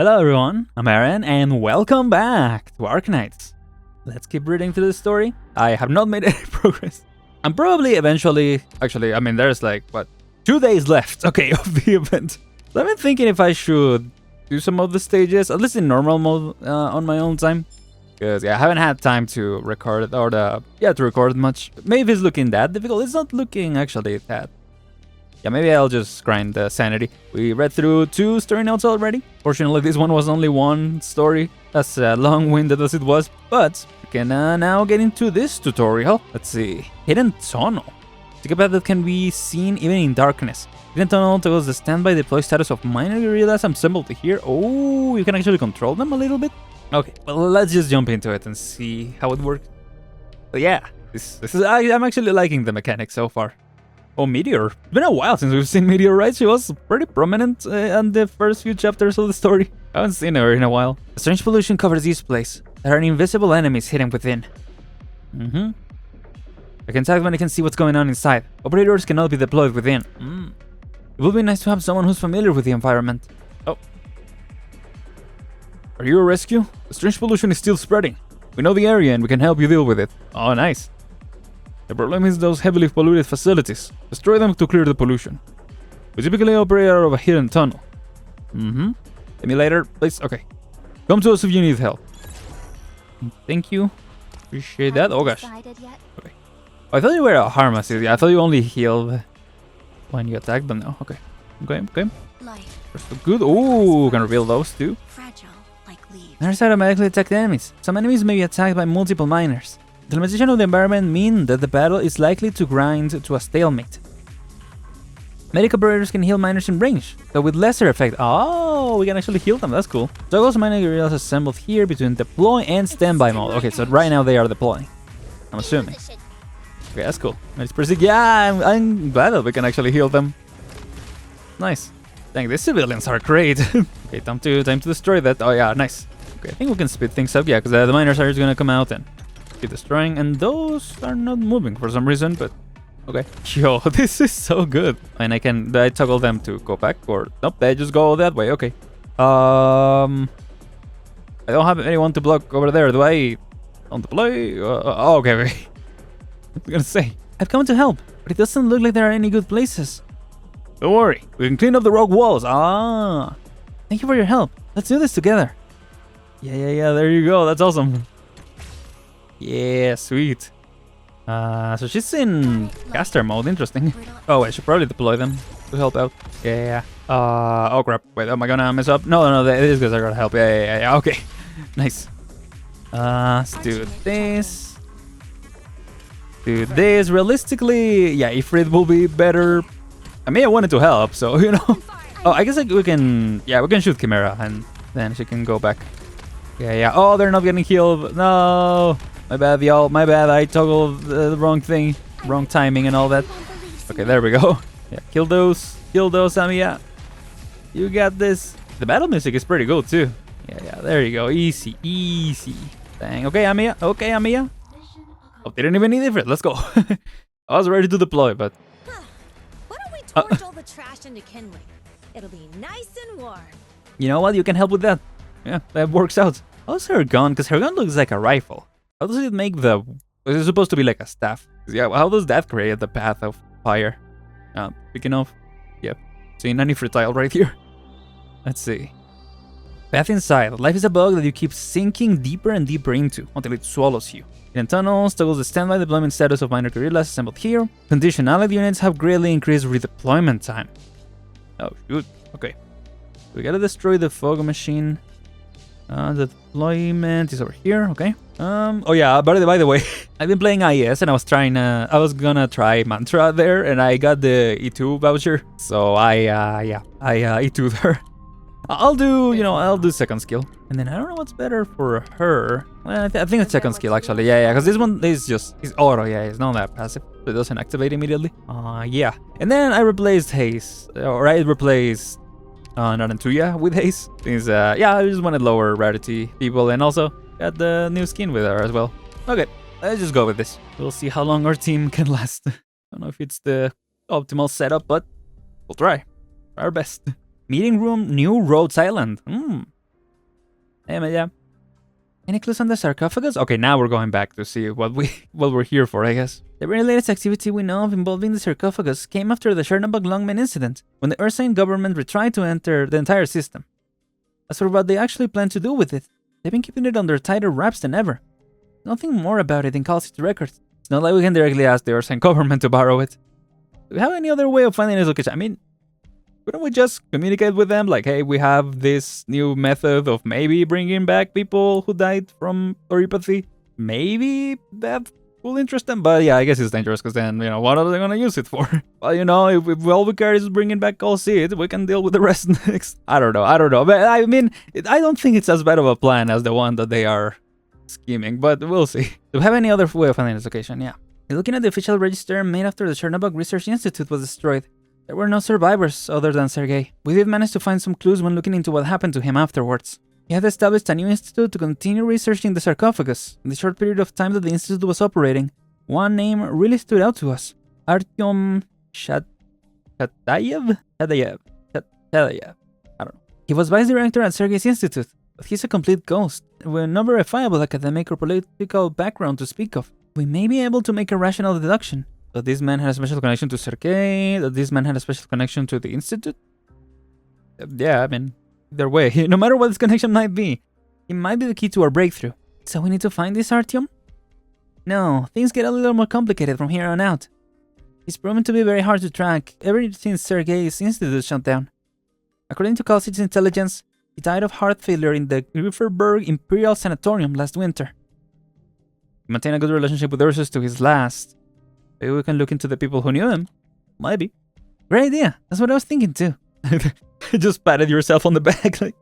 Hello everyone, I'm Aren and welcome back to Arknights. Let's keep reading through the story. I have not made any progress. I'm probably eventually, actually, I mean there's like, what, 2 days left, okay, of the event. So I've been thinking if I should do some of the stages, at least in normal mode on my own time. Because yeah, I haven't had time to record it, or to record much. Maybe it's looking that difficult, it's not looking actually that. Yeah, maybe I'll just grind the sanity. We read through 2 story notes already. Fortunately, this one was only 1 story, as long-winded as it was. But we can now get into this tutorial. Let's see. Hidden Tunnel. It's a path that can be seen even in darkness. Hidden Tunnel tells the standby deploy status of minor guerrillas assembled here. Oh, you can actually control them a little bit? Okay, well, let's just jump into it and see how it works. But yeah, I'm actually liking the mechanics so far. Oh, Meteor. It's been a while since we've seen Meteor, right? She was pretty prominent in the first few chapters of the story. I haven't seen her in a while. A strange pollution covers this place. There are invisible enemies hidden within. I can tag when I can see what's going on inside. Operators cannot be deployed within. It would be nice to have someone who's familiar with the environment. Oh. Are you a rescue? The strange pollution is still spreading. We know the area and we can help you deal with it. Oh, nice. The problem is those heavily polluted facilities. Destroy them to clear the pollution. We typically operate out of a hidden tunnel. Emulator, please. Okay. Come to us if you need help. Thank you. Appreciate that. Oh gosh. Okay. I thought you were a harm assist. Yeah, I thought you only healed when you attacked, but no. Okay. Okay. So good. Ooh, can reveal those too. Miners automatically attack the enemies. Some enemies may be attacked by multiple miners. The limitation of the environment means that the battle is likely to grind to a stalemate. Medic operators can heal miners in range, but with lesser effect. Oh, we can actually heal them, that's cool. Those minor guerrillas assembled here between deploy and standby mode. Okay, so right now they are deploying, I'm assuming. Okay, that's cool. It's pretty sick. Yeah, I'm glad that we can actually heal them. Nice. Dang, these civilians are great. Okay, time to destroy that. Oh yeah, nice. Okay, I think we can speed things up, yeah, because the miners are just gonna come out and be destroying, and those are not moving for some reason, but okay. Yo, this is so good. And do I toggle them to go back, or nope, they just go that way. Okay. I don't have anyone to block over there, do I? On deploy? Oh, okay. I was gonna say, I've come to help, but it doesn't look like there are any good places. Don't worry, we can clean up the rock walls. Ah, thank you for your help. Let's do this together. Yeah, there you go. That's awesome. Yeah, sweet. So she's in caster mode, interesting. Oh, I should probably deploy them to help out. Yeah. Oh crap, wait, am I gonna mess up? No, these guys are gonna help. Yeah, okay. Nice. Let's do this. Realistically, yeah, Ifrit will be better. I mean, I wanted to help, so, you know. Oh, I guess we can shoot Chimera, and then she can go back. Yeah. Oh, they're not getting healed. No. My bad, y'all. My bad. I toggled the wrong thing. Wrong timing and all that. Okay, there we go. Yeah, kill those. Kill those, Amiya. You got this. The battle music is pretty good, too. Yeah. There you go. Easy. Dang. Okay, Amiya. Oh, didn't even need it. Let's go. I was ready to deploy, but... Why don't we torch all the trash into Kindling? It'll be nice and warm. You know what? You can help with that. Yeah, that works out. How's her gun? Because her gun looks like a rifle. How does it make the... It's supposed to be like a staff. Yeah, how does that create the path of fire? Speaking of... Yep. Seeing an Ifritile right here. Let's see. Path inside. Life is a bug that you keep sinking deeper and deeper into until it swallows you. In tunnels, toggles the standby deployment status of minor guerrillas assembled here. Conditionality units have greatly increased redeployment time. Oh, shoot. Okay. We gotta destroy the fog machine. The deployment is over here, okay. Oh yeah, by the way, I've been playing IS and I was gonna try Mantra there, and I got the E2 voucher, so I E2'd her. I'll do second skill, and then I don't know what's better for her. Well, I think it's second skill actually, yeah, because this one is auto, yeah, it's not that passive, so it doesn't activate immediately. Yeah, and then I replaced Haze, or I replaced Narantuya with Haze. Since, yeah, I just wanted lower rarity people, and also got the new skin with her as well. Okay, let's just go with this. We'll see how long our team can last. I don't know if it's the optimal setup, but we'll try our best. Meeting room, New Rhodes Island. Yeah. Any clues on the sarcophagus? Okay, now we're going back to see what we're here for, I guess. The very latest activity we know of involving the sarcophagus came after the Chernobog Longman incident, when the Ursine government tried to enter the entire system. As for what they actually plan to do with it, they've been keeping it under tighter wraps than ever. Nothing more about it in Calcit's records. It's not like we can directly ask the Ursine government to borrow it. Do we have any other way of finding its location? I mean, couldn't we just communicate with them? Like, hey, we have this new method of maybe bringing back people who died from neuropathy. Maybe that will interest them. But yeah, I guess it's dangerous because then, what are they going to use it for? Well, if all we care is bringing back Calcit, we can deal with the rest next. I don't know. But I mean, I don't think it's as bad of a plan as the one that they are scheming. But we'll see. Do we have any other way of finding its location? Yeah. Looking at the official register made after the Chernobog Research Institute was destroyed, there were no survivors other than Sergei. We did manage to find some clues when looking into what happened to him afterwards. He had established a new institute to continue researching the sarcophagus. In the short period of time that the institute was operating, one name really stood out to us. Artyom Chatayev? Chatayev. I don't know. He was vice director at Sergei's institute, but he's a complete ghost, with no verifiable academic or political background to speak of. We may be able to make a rational deduction that this man had a special connection to Sergei, that this man had a special connection to the institute. Yeah, I mean, either way, no matter what this connection might be, it might be the key to our breakthrough. So we need to find this Artyom? No, things get a little more complicated from here on out. He's proven to be very hard to track ever since Sergei's institute shut down. According to Calcit's intelligence, he died of heart failure in the Grieferberg Imperial Sanatorium last winter. He maintained a good relationship with Ursus to his last. Maybe we can look into the people who knew him. Maybe. Great idea. That's what I was thinking too. Just patted yourself on the back. Like,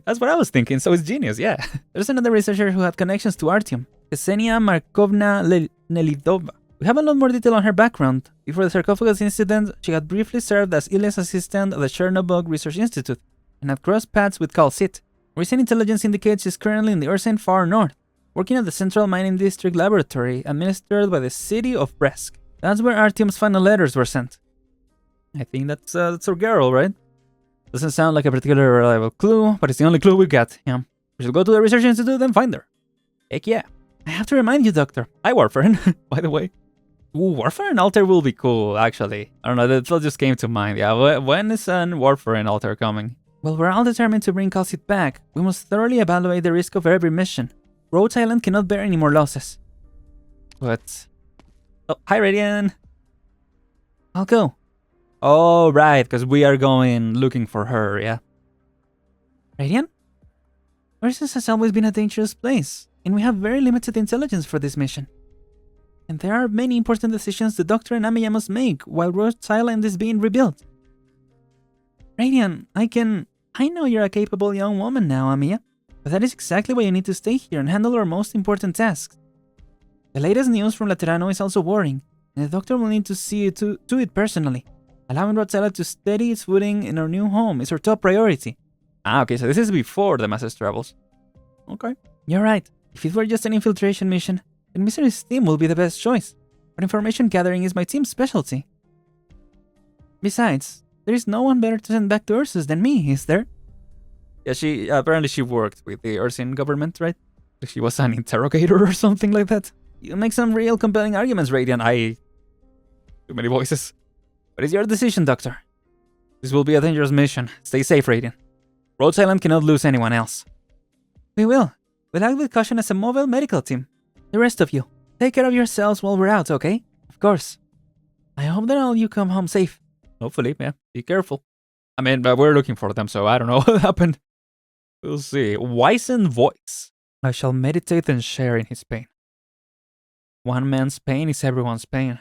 that's what I was thinking. So it's genius, yeah. There's another researcher who had connections to Artyom. Ksenia Markovna Nelidova. We have a lot more detail on her background. Before the sarcophagus incident, she had briefly served as Ilya's assistant at the Chernobog Research Institute and had crossed paths with Calcit. Recent intelligence indicates she's currently in the Ursine far north, working at the Central Mining District Laboratory administered by the city of Bresk. That's where Artyom's final letters were sent. I think that's our girl, right? Doesn't sound like a particularly reliable clue, but it's the only clue we've got. Yeah. We should go to the research institute and find her. Heck yeah. I have to remind you, Doctor. Hi, Warfarin, by the way. Ooh, Warfarin altar will be cool, actually. I don't know, that just came to mind. Yeah, when is an Warfarin altar coming? Well, we're all determined to bring Calcit back. We must thoroughly evaluate the risk of every mission. Rhodes Island cannot bear any more losses. What? Oh, hi, Radian. I'll go. Oh, right, because we are going looking for her, yeah. Radian? Ursus has always been a dangerous place, and we have very limited intelligence for this mission. And there are many important decisions the Doctor and Amiya must make while Rhodes Island is being rebuilt. Radian, I know you're a capable young woman now, Amiya, but that is exactly why you need to stay here and handle our most important tasks. The latest news from Laterano is also worrying, and the Doctor will need to see to it personally. Allowing Rhodes Island to steady its footing in our new home is our top priority. Ah, okay, so this is before the Master's travels. Okay. You're right. If it were just an infiltration mission, then Misery's team will be the best choice. But information gathering is my team's specialty. Besides, there is no one better to send back to Ursus than me, is there? Yeah, apparently she worked with the Ursine government, right? She was an interrogator or something like that. You make some real compelling arguments, Radiant. Too many voices. But it's your decision, Doctor. This will be a dangerous mission. Stay safe, Radiant. Rhodes Island cannot lose anyone else. We will. We'll act with caution as a mobile medical team. The rest of you, take care of yourselves while we're out, okay? Of course. I hope that all you come home safe. Hopefully, yeah. Be careful. I mean, we're looking for them, so I don't know what happened. We'll see. Wizened voice. I shall meditate and share in his pain. One man's pain is everyone's pain.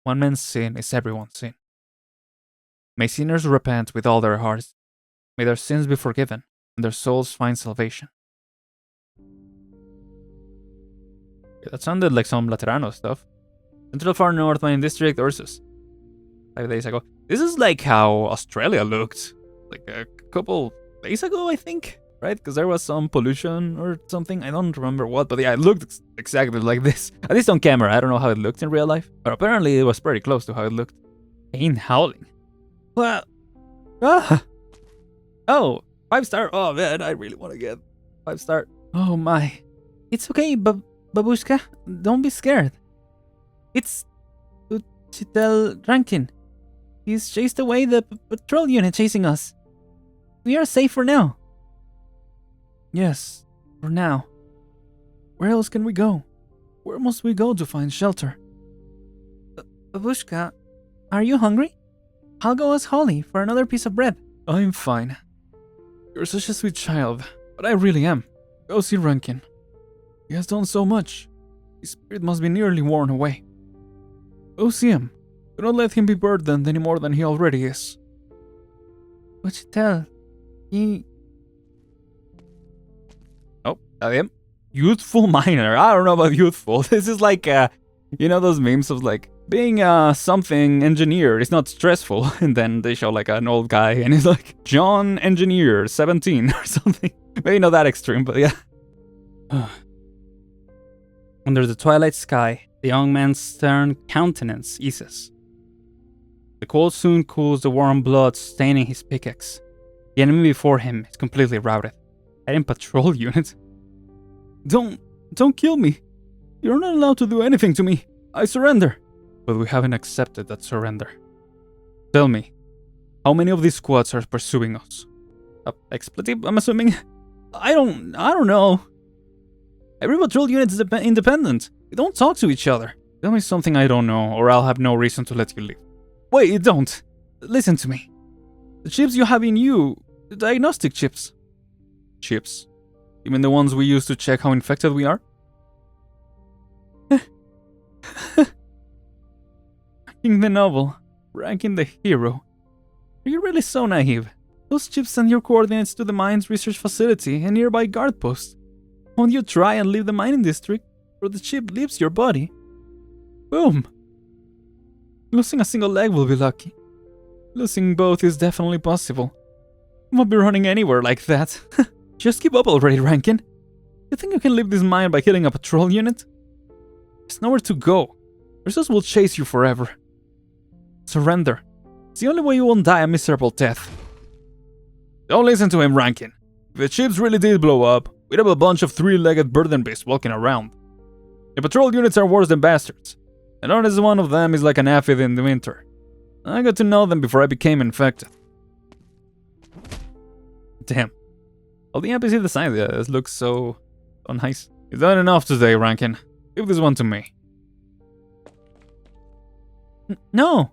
One man's sin is everyone's sin. May sinners repent with all their hearts. May their sins be forgiven, and their souls find salvation. Yeah, that sounded like some Laterano stuff. Central Far North Mining District, Ursus. 5 days ago. This is like how Australia looked. Like a couple days ago, I think. Right? Because there was some pollution or something. I don't remember what, but yeah, it looked exactly like this. At least on camera. I don't know how it looked in real life. But apparently it was pretty close to how it looked. Pain howling. Well. Ah! Oh! 5-star. Oh man, I really want to get 5-star. Oh my. It's okay, Babushka. Don't be scared. It's Chitel Rankin. He's chased away the patrol unit chasing us. We are safe for now. Yes, for now. Where else can we go? Where must we go to find shelter? Babushka, are you hungry? I'll go ask Holly for another piece of bread. I'm fine. You're such a sweet child, but I really am. Go see Rankin. He has done so much. His spirit must be nearly worn away. Go see him. Do not let him be burdened any more than he already is. But you tell, he... Oh, that him? Youthful miner. I don't know about youthful. This is like, you know those memes of like, being something engineer is not stressful. And then they show like an old guy and he's like, John Engineer, 17 or something. Maybe not that extreme, but yeah. Under the twilight sky, the young man's stern countenance eases. The cold soon cools the warm blood staining his pickaxe. The enemy before him is completely routed. Aren patrol unit. Don't kill me. You're not allowed to do anything to me. I surrender. But we haven't accepted that surrender. Tell me, how many of these squads are pursuing us? Expletive, I'm assuming? I don't know. Every patrol unit is independent. We don't talk to each other. Tell me something I don't know, or I'll have no reason to let you leave. Wait, don't. Listen to me. The chips you have in you, the diagnostic chips. Chips? You mean the ones we use to check how infected we are? Ranking the novel, ranking the hero. Are you really so naive? Those chips send your coordinates to the mine's research facility and nearby guard post. Won't you try and leave the mining district, or the chip leaves your body? Boom! Losing a single leg will be lucky. Losing both is definitely possible. You won't be running anywhere like that. Just keep up already, Rankin. You think you can leave this mine by killing a patrol unit? There's nowhere to go. Ursus will chase you forever. Surrender. It's the only way you won't die a miserable death. Don't listen to him, Rankin. If the chips really did blow up, we'd have a bunch of three-legged burden beasts walking around. The patrol units are worse than bastards. And honestly, one of them is like an aphid in the winter. I got to know them before I became infected. Damn. All the NPC designs this looks so nice. You've done enough today, Rankin. Give this one to me. No!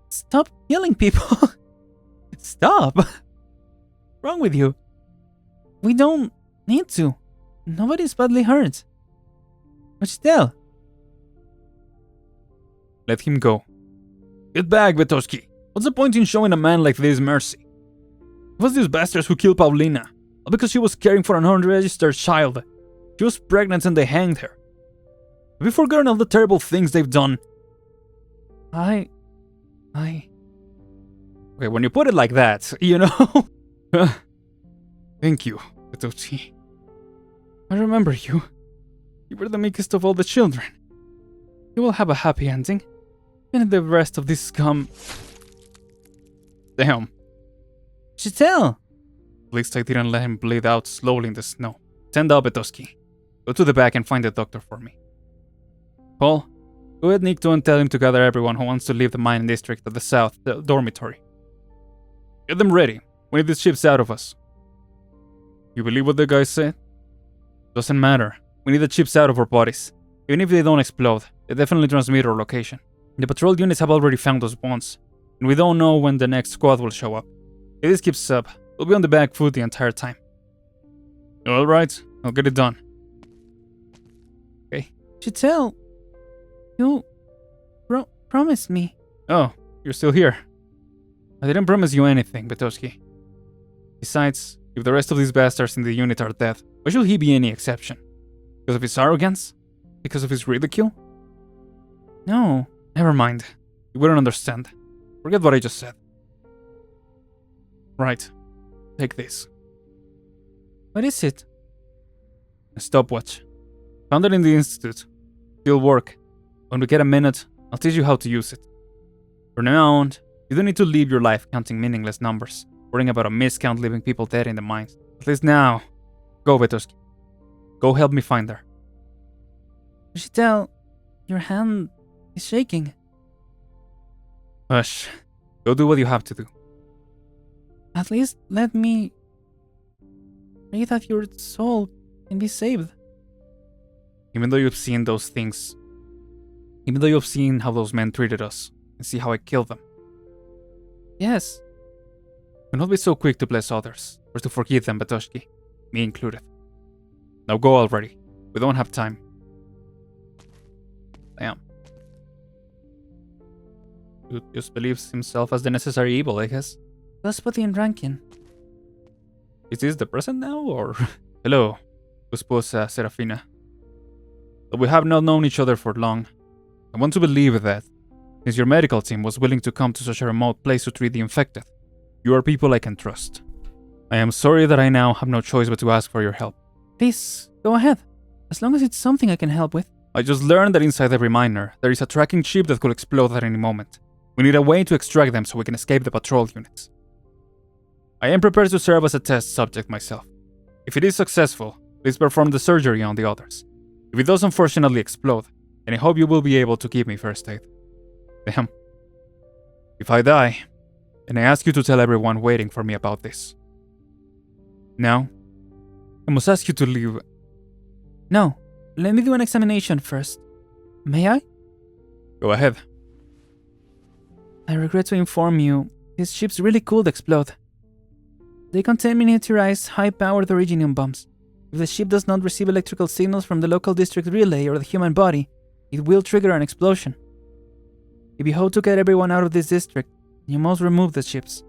Stop killing people! Stop! What's wrong with you? We don't need to. Nobody's badly hurt. But still. Let him go. Get back, Vetoshki. What's the point in showing a man like this mercy? It was these bastards who killed Paulina. All because she was caring for an unregistered child. She was pregnant and they hanged her. Have you forgotten all the terrible things they've done? Okay, when you put it like that, you know? Thank you, Vetoshki. I remember you. You were the meekest of all the children. You will have a happy ending. And the rest of this scum... Damn. Chitel! At least I didn't let him bleed out slowly in the snow. Stand up, Vetoshki. Go to the back and find the doctor for me. Paul, go ahead, Nikto, and tell him to gather everyone who wants to leave the mining district to the south, the dormitory. Get them ready. We need these ships out of us. You believe what the guy said? Doesn't matter. We need the chips out of our bodies. Even if they don't explode, they definitely transmit our location. The patrol units have already found us once, and we don't know when the next squad will show up. If this keeps up, we'll be on the back foot the entire time. Alright, I'll get it done. Okay. Chitel, you promised me. Oh, you're still here. I didn't promise you anything, Vetoshki. Besides, if the rest of these bastards in the unit are dead, why should he be any exception? Because of his arrogance? Because of his ridicule? No. Never mind. You wouldn't understand. Forget what I just said. Right. Take this. What is it? A stopwatch. Found it in the institute. It'll work. When we get a minute, I'll teach you how to use it. From now on, you don't need to live your life counting meaningless numbers, worrying about a miscount leaving people dead in the mines. At least now, Go, Vtuber. Go help me find her. You should tell. Your hand is shaking. Hush. Go do what you have to do. At least let me pray that your soul can be saved. Even though you've seen those things, even though you've seen how those men treated us, and see how I killed them. Yes. Do not be so quick to bless others, or to forgive them, Vtuber, me included. Now go already. We don't have time. Damn. Dude just believes himself as the necessary evil, I guess. Господин Rankin. Is this the present now, or... Hello, esposa Serafina. Though we have not known each other for long, I want to believe that, since your medical team was willing to come to such a remote place to treat the infected, you are people I can trust. I am sorry that I now have no choice but to ask for your help. Please, go ahead. As long as it's something I can help with. I just learned that inside every miner, there is a tracking chip that could explode at any moment. We need a way to extract them so we can escape the patrol units. I am prepared to serve as a test subject myself. If it is successful, please perform the surgery on the others. If it does unfortunately explode, then I hope you will be able to give me first aid. Damn. If I die, then I ask you to tell everyone waiting for me about this. Now, I must ask you to leave. No, let me do an examination first. May I? Go ahead. I regret to inform you, these ships really could explode. They contain miniaturized, high-powered originium bombs. If the ship does not receive electrical signals from the local district relay or the human body, it will trigger an explosion. If you hope to get everyone out of this district, you must remove the ships.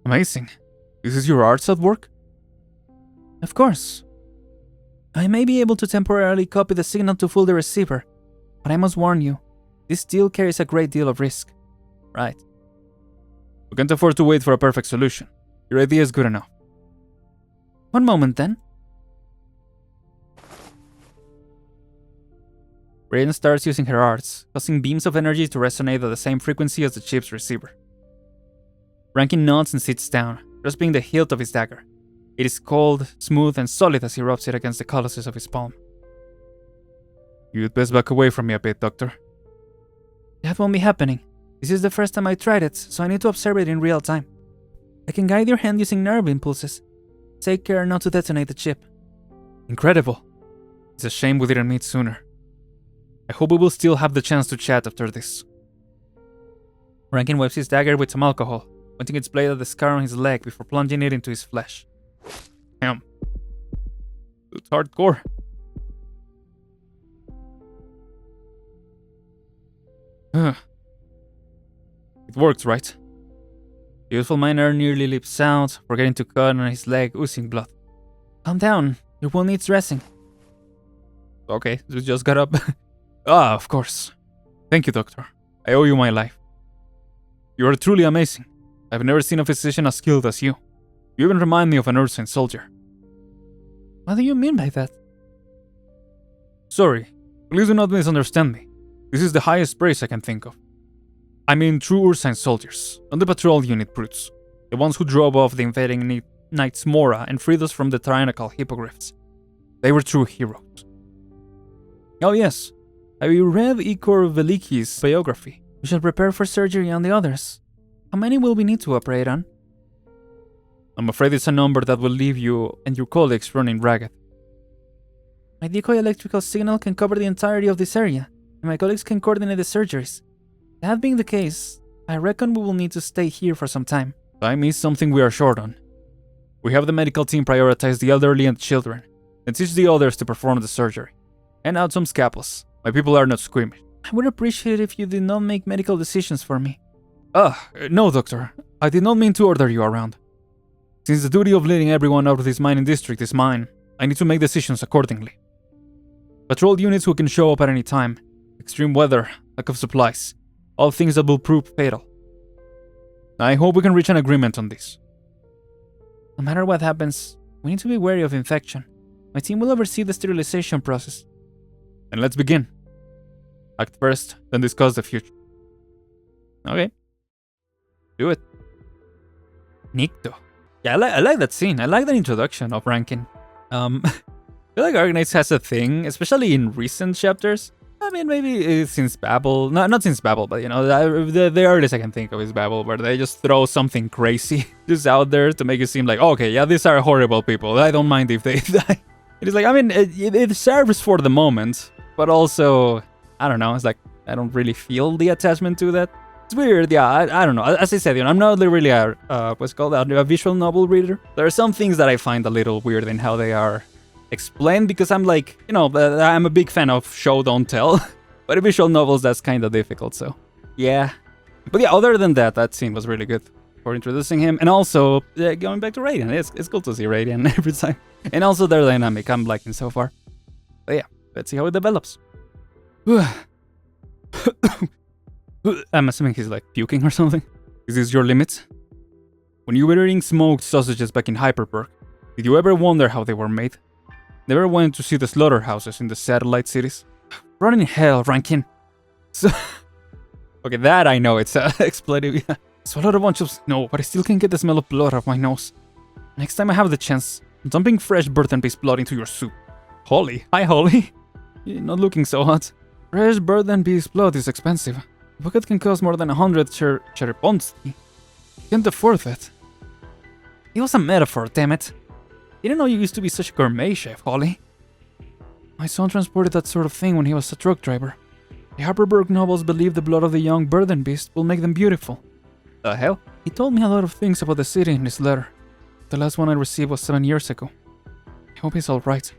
Amazing. This is your arts at work? Of course. I may be able to temporarily copy the signal to fool the receiver, but I must warn you, this still carries a great deal of risk. Right. We can't afford to wait for a perfect solution. Your idea is good enough. One moment then. Raiden starts using her arts, causing beams of energy to resonate at the same frequency as the chip's receiver. Rankin nods and sits down, grasping the hilt of his dagger. It is cold, smooth, and solid as he rubs it against the calluses of his palm. You'd best back away from me a bit, Doctor. That won't be happening. This is the first time I tried it, so I need to observe it in real time. I can guide your hand using nerve impulses. Take care not to detonate the chip. Incredible. It's a shame we didn't meet sooner. I hope we will still have the chance to chat after this. Rankin wipes his dagger with some alcohol, pointing its blade at the scar on his leg before plunging it into his flesh. Damn. It's hardcore. It works, right? The youthful miner nearly leaps out, forgetting to cut on his leg, oozing blood. Calm down. Your wound needs dressing. Okay, you just got up. Of course. Thank you, Doctor. I owe you my life. You are truly amazing. I've never seen a physician as skilled as you. You even remind me of an Ursan soldier. What do you mean by that? Sorry, please do not misunderstand me. This is the highest praise I can think of. I mean true Ursan soldiers, not the patrol unit brutes. The ones who drove off the invading Knights Mora and freed us from the tyrannical hippogriffs. They were true heroes. Oh yes, have you read Igor Veliki's biography? We shall prepare for surgery on the others. How many will we need to operate on? I'm afraid it's a number that will leave you and your colleagues running ragged. My decoy electrical signal can cover the entirety of this area, and my colleagues can coordinate the surgeries. That being the case, I reckon we will need to stay here for some time. Time is something we are short on. We have the medical team prioritize the elderly and children, and teach the others to perform the surgery. Hand out some scalpels. My people are not squeamish. I would appreciate it if you did not make medical decisions for me. No, Doctor. I did not mean to order you around. Since the duty of leading everyone out of this mining district is mine, I need to make decisions accordingly. Patrol units who can show up at any time, extreme weather, lack of supplies, all things that will prove fatal. I hope we can reach an agreement on this. No matter what happens, we need to be wary of infection. My team will oversee the sterilization process. And let's begin. Act first, then discuss the future. Okay. Do it. Nikto. Yeah, I like that scene. I like the introduction of Rankin. I feel like Arknights has a thing, especially in recent chapters. I mean, maybe since Babel. No, not since Babel, but you know, the earliest I can think of is Babel, where they just throw something crazy just out there to make it seem like, okay, yeah, these are horrible people. I don't mind if they die. It is like, I mean, it serves for the moment, but also, I don't know, it's like, I don't really feel the attachment to that. It's weird, yeah, I don't know. As I said, you know, I'm not really what's called a visual novel reader. There are some things that I find a little weird in how they are explained, because I'm like, you know, I'm a big fan of show don't tell, but in visual novels that's kind of difficult, so yeah. But yeah, other than that, that scene was really good for introducing him, and also going back to Radiant. It's cool to see Radiant every time, and also their dynamic I'm liking so far. But yeah, let's see how it develops. I'm assuming he's like puking or something. Is this your limit? When you were eating smoked sausages back in Hyperberg, did you ever wonder how they were made? Never went to see the slaughterhouses in the satellite cities? Run in hell, Rankin. So, okay, that I know it's expletive. Yeah. Swallowed a bunch of snow, but I still can get the smell of blood off my nose. Next time I have the chance, I'm dumping fresh bird-and-beast blood into your soup. Holly? Hi, Holly. You're not looking so hot. Fresh bird-and-beast blood is expensive. A bucket can cost more than 100 cherry ponds. You can't afford that. It was a metaphor, damn it. Didn't know you used to be such a gourmet chef, Holly. My son transported that sort of thing when he was a truck driver. The Harperberg nobles believe the blood of the young bird and beast will make them beautiful. The hell? He told me a lot of things about the city in his letter. The last one I received was 7 years ago. I hope he's alright.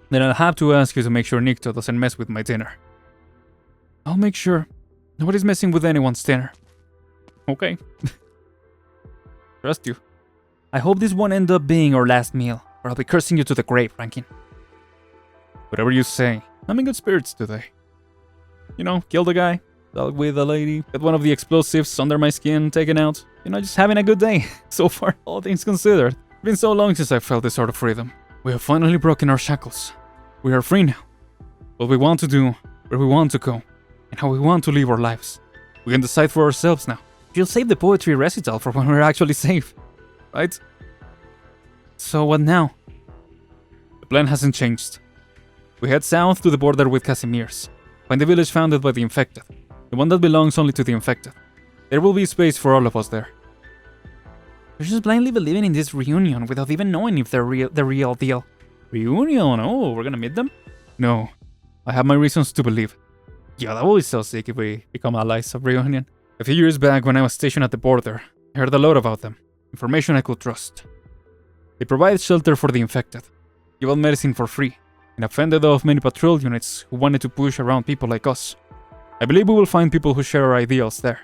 Then I'll have to ask you to make sure Nikto doesn't mess with my dinner. I'll make sure. Nobody's messing with anyone's dinner. Okay. Trust you. I hope this won't end up being our last meal, or I'll be cursing you to the grave, Rankin. Whatever you say. I'm in good spirits today. You know, kill the guy, talk with the lady, get one of the explosives under my skin taken out. You know, just having a good day. So far, all things considered. It's been so long since I felt this sort of freedom. We have finally broken our shackles. We are free now. What we want to do, where we want to go, and how we want to live our lives. We can decide for ourselves now. You'll save the poetry recital for when we're actually safe. Right? So what now? The plan hasn't changed. We head south to the border with Casimir's. Find the village founded by the infected. The one that belongs only to the infected. There will be space for all of us there. You're just blindly believing in this reunion without even knowing if they're the real deal. Reunion? Oh, we're gonna meet them? No. I have my reasons to believe. Yeah, that will be so sick if we become allies of Reunion. A few years back when I was stationed at the border, I heard a lot about them. Information I could trust. They provide shelter for the infected, give out medicine for free, and have fended off many patrol units who wanted to push around people like us. I believe we will find people who share our ideals there.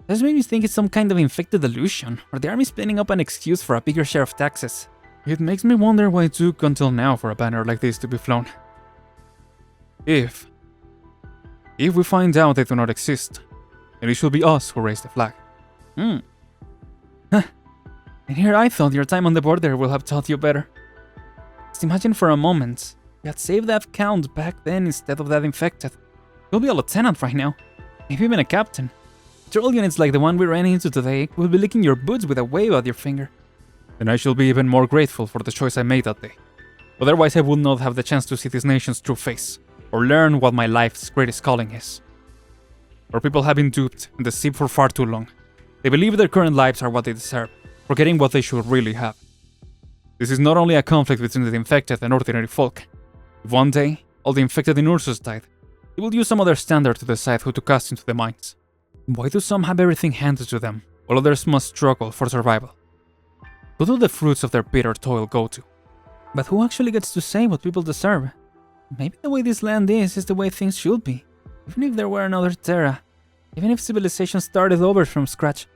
This made me think it's some kind of infected illusion, or the army's planning up an excuse for a bigger share of taxes. It makes me wonder why it took until now for a banner like this to be flown. If we find out they do not exist, then it should be us who raise the flag. And here I thought your time on the border will have taught you better. Just imagine for a moment, you had saved that count back then instead of that infected. You'll be a lieutenant right now, maybe even a captain. Patrol units like the one we ran into today will be licking your boots with a wave at your finger. Then I shall be even more grateful for the choice I made that day. Otherwise I would not have the chance to see this nation's true face, or learn what my life's greatest calling is. Our people have been duped and deceived for far too long. They believe their current lives are what they deserve, forgetting what they should really have. This is not only a conflict between the infected and ordinary folk. If one day, all the infected in Ursus died, they will use some other standard to decide who to cast into the mines. Why do some have everything handed to them, while others must struggle for survival? Who do the fruits of their bitter toil go to? But who actually gets to say what people deserve? Maybe the way this land is the way things should be. Even if there were another Terra, even if civilization started over from scratch,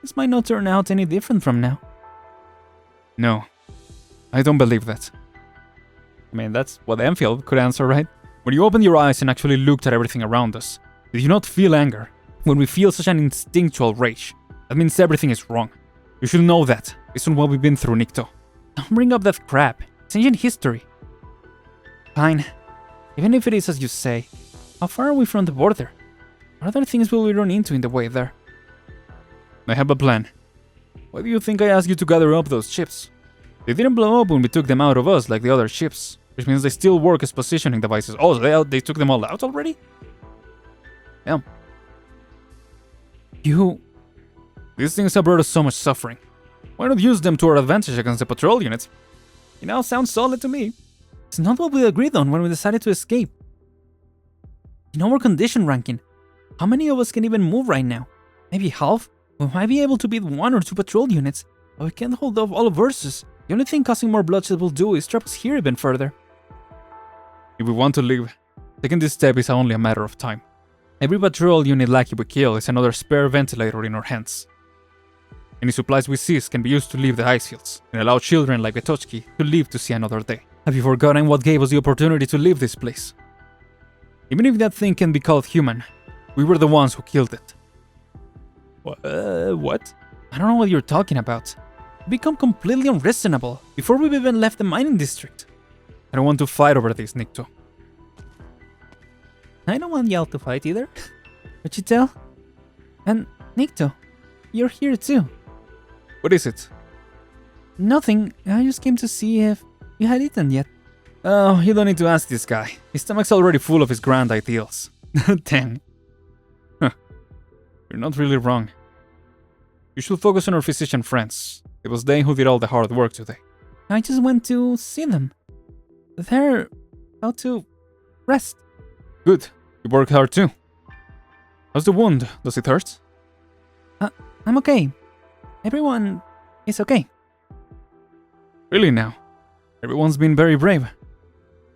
this might not turn out any different from now. No, I don't believe that. I mean, that's what Enfield could answer, right? When you opened your eyes and actually looked at everything around us, did you not feel anger? When we feel such an instinctual rage, that means everything is wrong. You should know that, based on what we've been through, Nikto. Don't bring up that crap. It's ancient history. Fine. Even if it is as you say, how far are we from the border? What other things will we run into in the way there? I have a plan. Why do you think I asked you to gather up those chips? They didn't blow up when we took them out of us like the other ships, which means they still work as positioning devices. Oh, so they took them all out already? Yeah. These things have brought us so much suffering. Why not use them to our advantage against the patrol units? You know, sounds solid to me. It's not what we agreed on when we decided to escape. In our condition ranking, how many of us can even move right now? Maybe half? We might be able to beat 1 or 2 patrol units, but we can't hold off all of Ursus. The only thing causing more bloodshed will do is trap us here even further. If we want to leave, taking this step is only a matter of time. Every patrol unit like we kill is another spare ventilator in our hands. Any supplies we seize can be used to leave the ice fields, and allow children like Vetochki to live to see another day. Have you forgotten what gave us the opportunity to leave this place? Even if that thing can be called human, we were the ones who killed it. What? I don't know what you're talking about. You become completely unreasonable before we've even left the mining district. I don't want to fight over this, Nikto. I don't want y'all to fight either. But you tell? And Nikto, you're here too. What is it? Nothing. I just came to see if you had eaten yet. Oh, you don't need to ask this guy. His stomach's already full of his grand ideals. Dang. Huh. You're not really wrong. You should focus on our physician friends. It was they who did all the hard work today. I just went to see them. They're about to rest. Good. You work hard too. How's the wound? Does it hurt? I'm okay. Everyone is okay. Really now? Everyone's been very brave.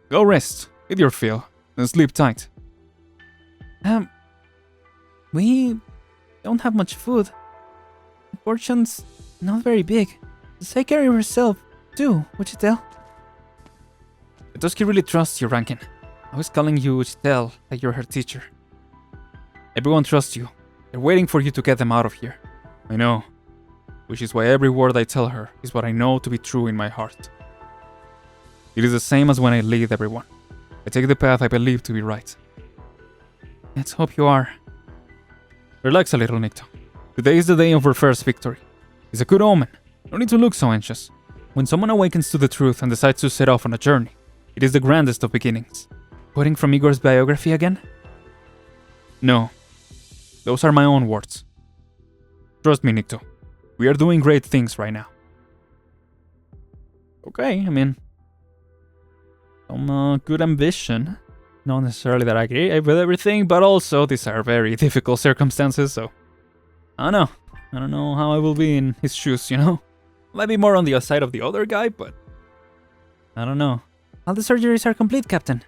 Go rest, get your fill, and sleep tight. We don't have much food. The portion's not very big. Just take care of yourself, too, Wichitel. Vetochki really trusts you, Rankin. I was calling you Wichitel like you're her teacher. Everyone trusts you. They're waiting for you to get them out of here. I know. Which is why every word I tell her is what I know to be true in my heart. It is the same as when I lead everyone. I take the path I believe to be right. Let's hope you are. Relax a little, Nikto. Today is the day of our first victory. It's a good omen. No need to look so anxious. When someone awakens to the truth and decides to set off on a journey, it is the grandest of beginnings. Quoting from Igor's biography again? No. Those are my own words. Trust me, Nikto. We are doing great things right now. Okay, I mean... some good ambition. Not necessarily that I agree with everything, but also these are very difficult circumstances, so... I don't know. I don't know how I will be in his shoes, you know? Might be more on the side of the other guy, but... I don't know. All the surgeries are complete, Captain.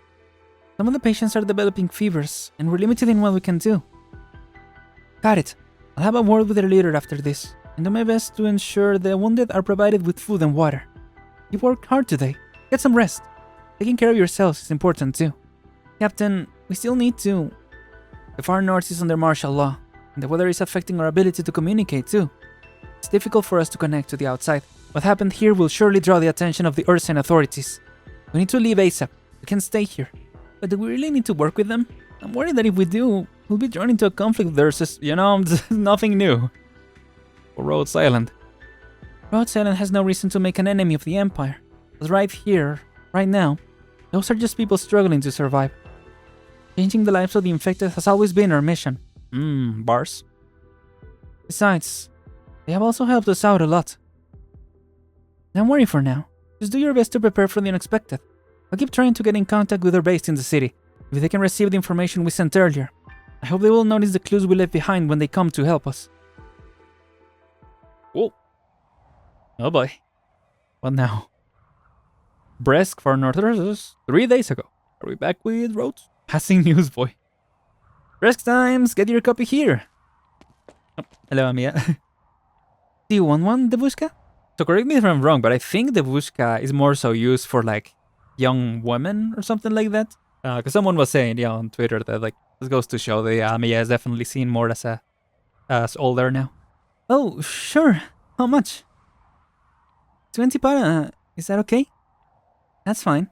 Some of the patients are developing fevers, and we're limited in what we can do. Got it. I'll have a word with their leader after this, and do my best to ensure the wounded are provided with food and water. You worked hard today. Get some rest. Taking care of yourselves is important too. Captain, we still need to... The far north is under martial law, and the weather is affecting our ability to communicate too. It's difficult for us to connect to the outside. What happened here will surely draw the attention of the Ursan authorities. We need to leave ASAP. We can't stay here. But do we really need to work with them? I'm worried that if we do, we'll be drawn into a conflict with Ursus. You know, nothing new. Or Rhodes Island. Rhodes Island has no reason to make an enemy of the Empire. But right here, right now, those are just people struggling to survive. Changing the lives of the infected has always been our mission. Bars. Besides, they have also helped us out a lot. Don't worry for now. Just do your best to prepare for the unexpected. I'll keep trying to get in contact with our base in the city, if they can receive the information we sent earlier. I hope they will notice the clues we left behind when they come to help us. Whoa. Oh boy. What now? Bresk for Northerners 3 days ago. Are we back with Rhodes? Passing news, boy. Bresk times, get your copy here. Oh, hello, Amia. Do you want one, Devushka? So correct me if I'm wrong, but I think Devushka is more so used for like young women or something like that. Because someone was saying, yeah, on Twitter that like this goes to show the Amia is definitely seen more as older now. Oh, sure. How much? 20 para. Is that okay? That's fine.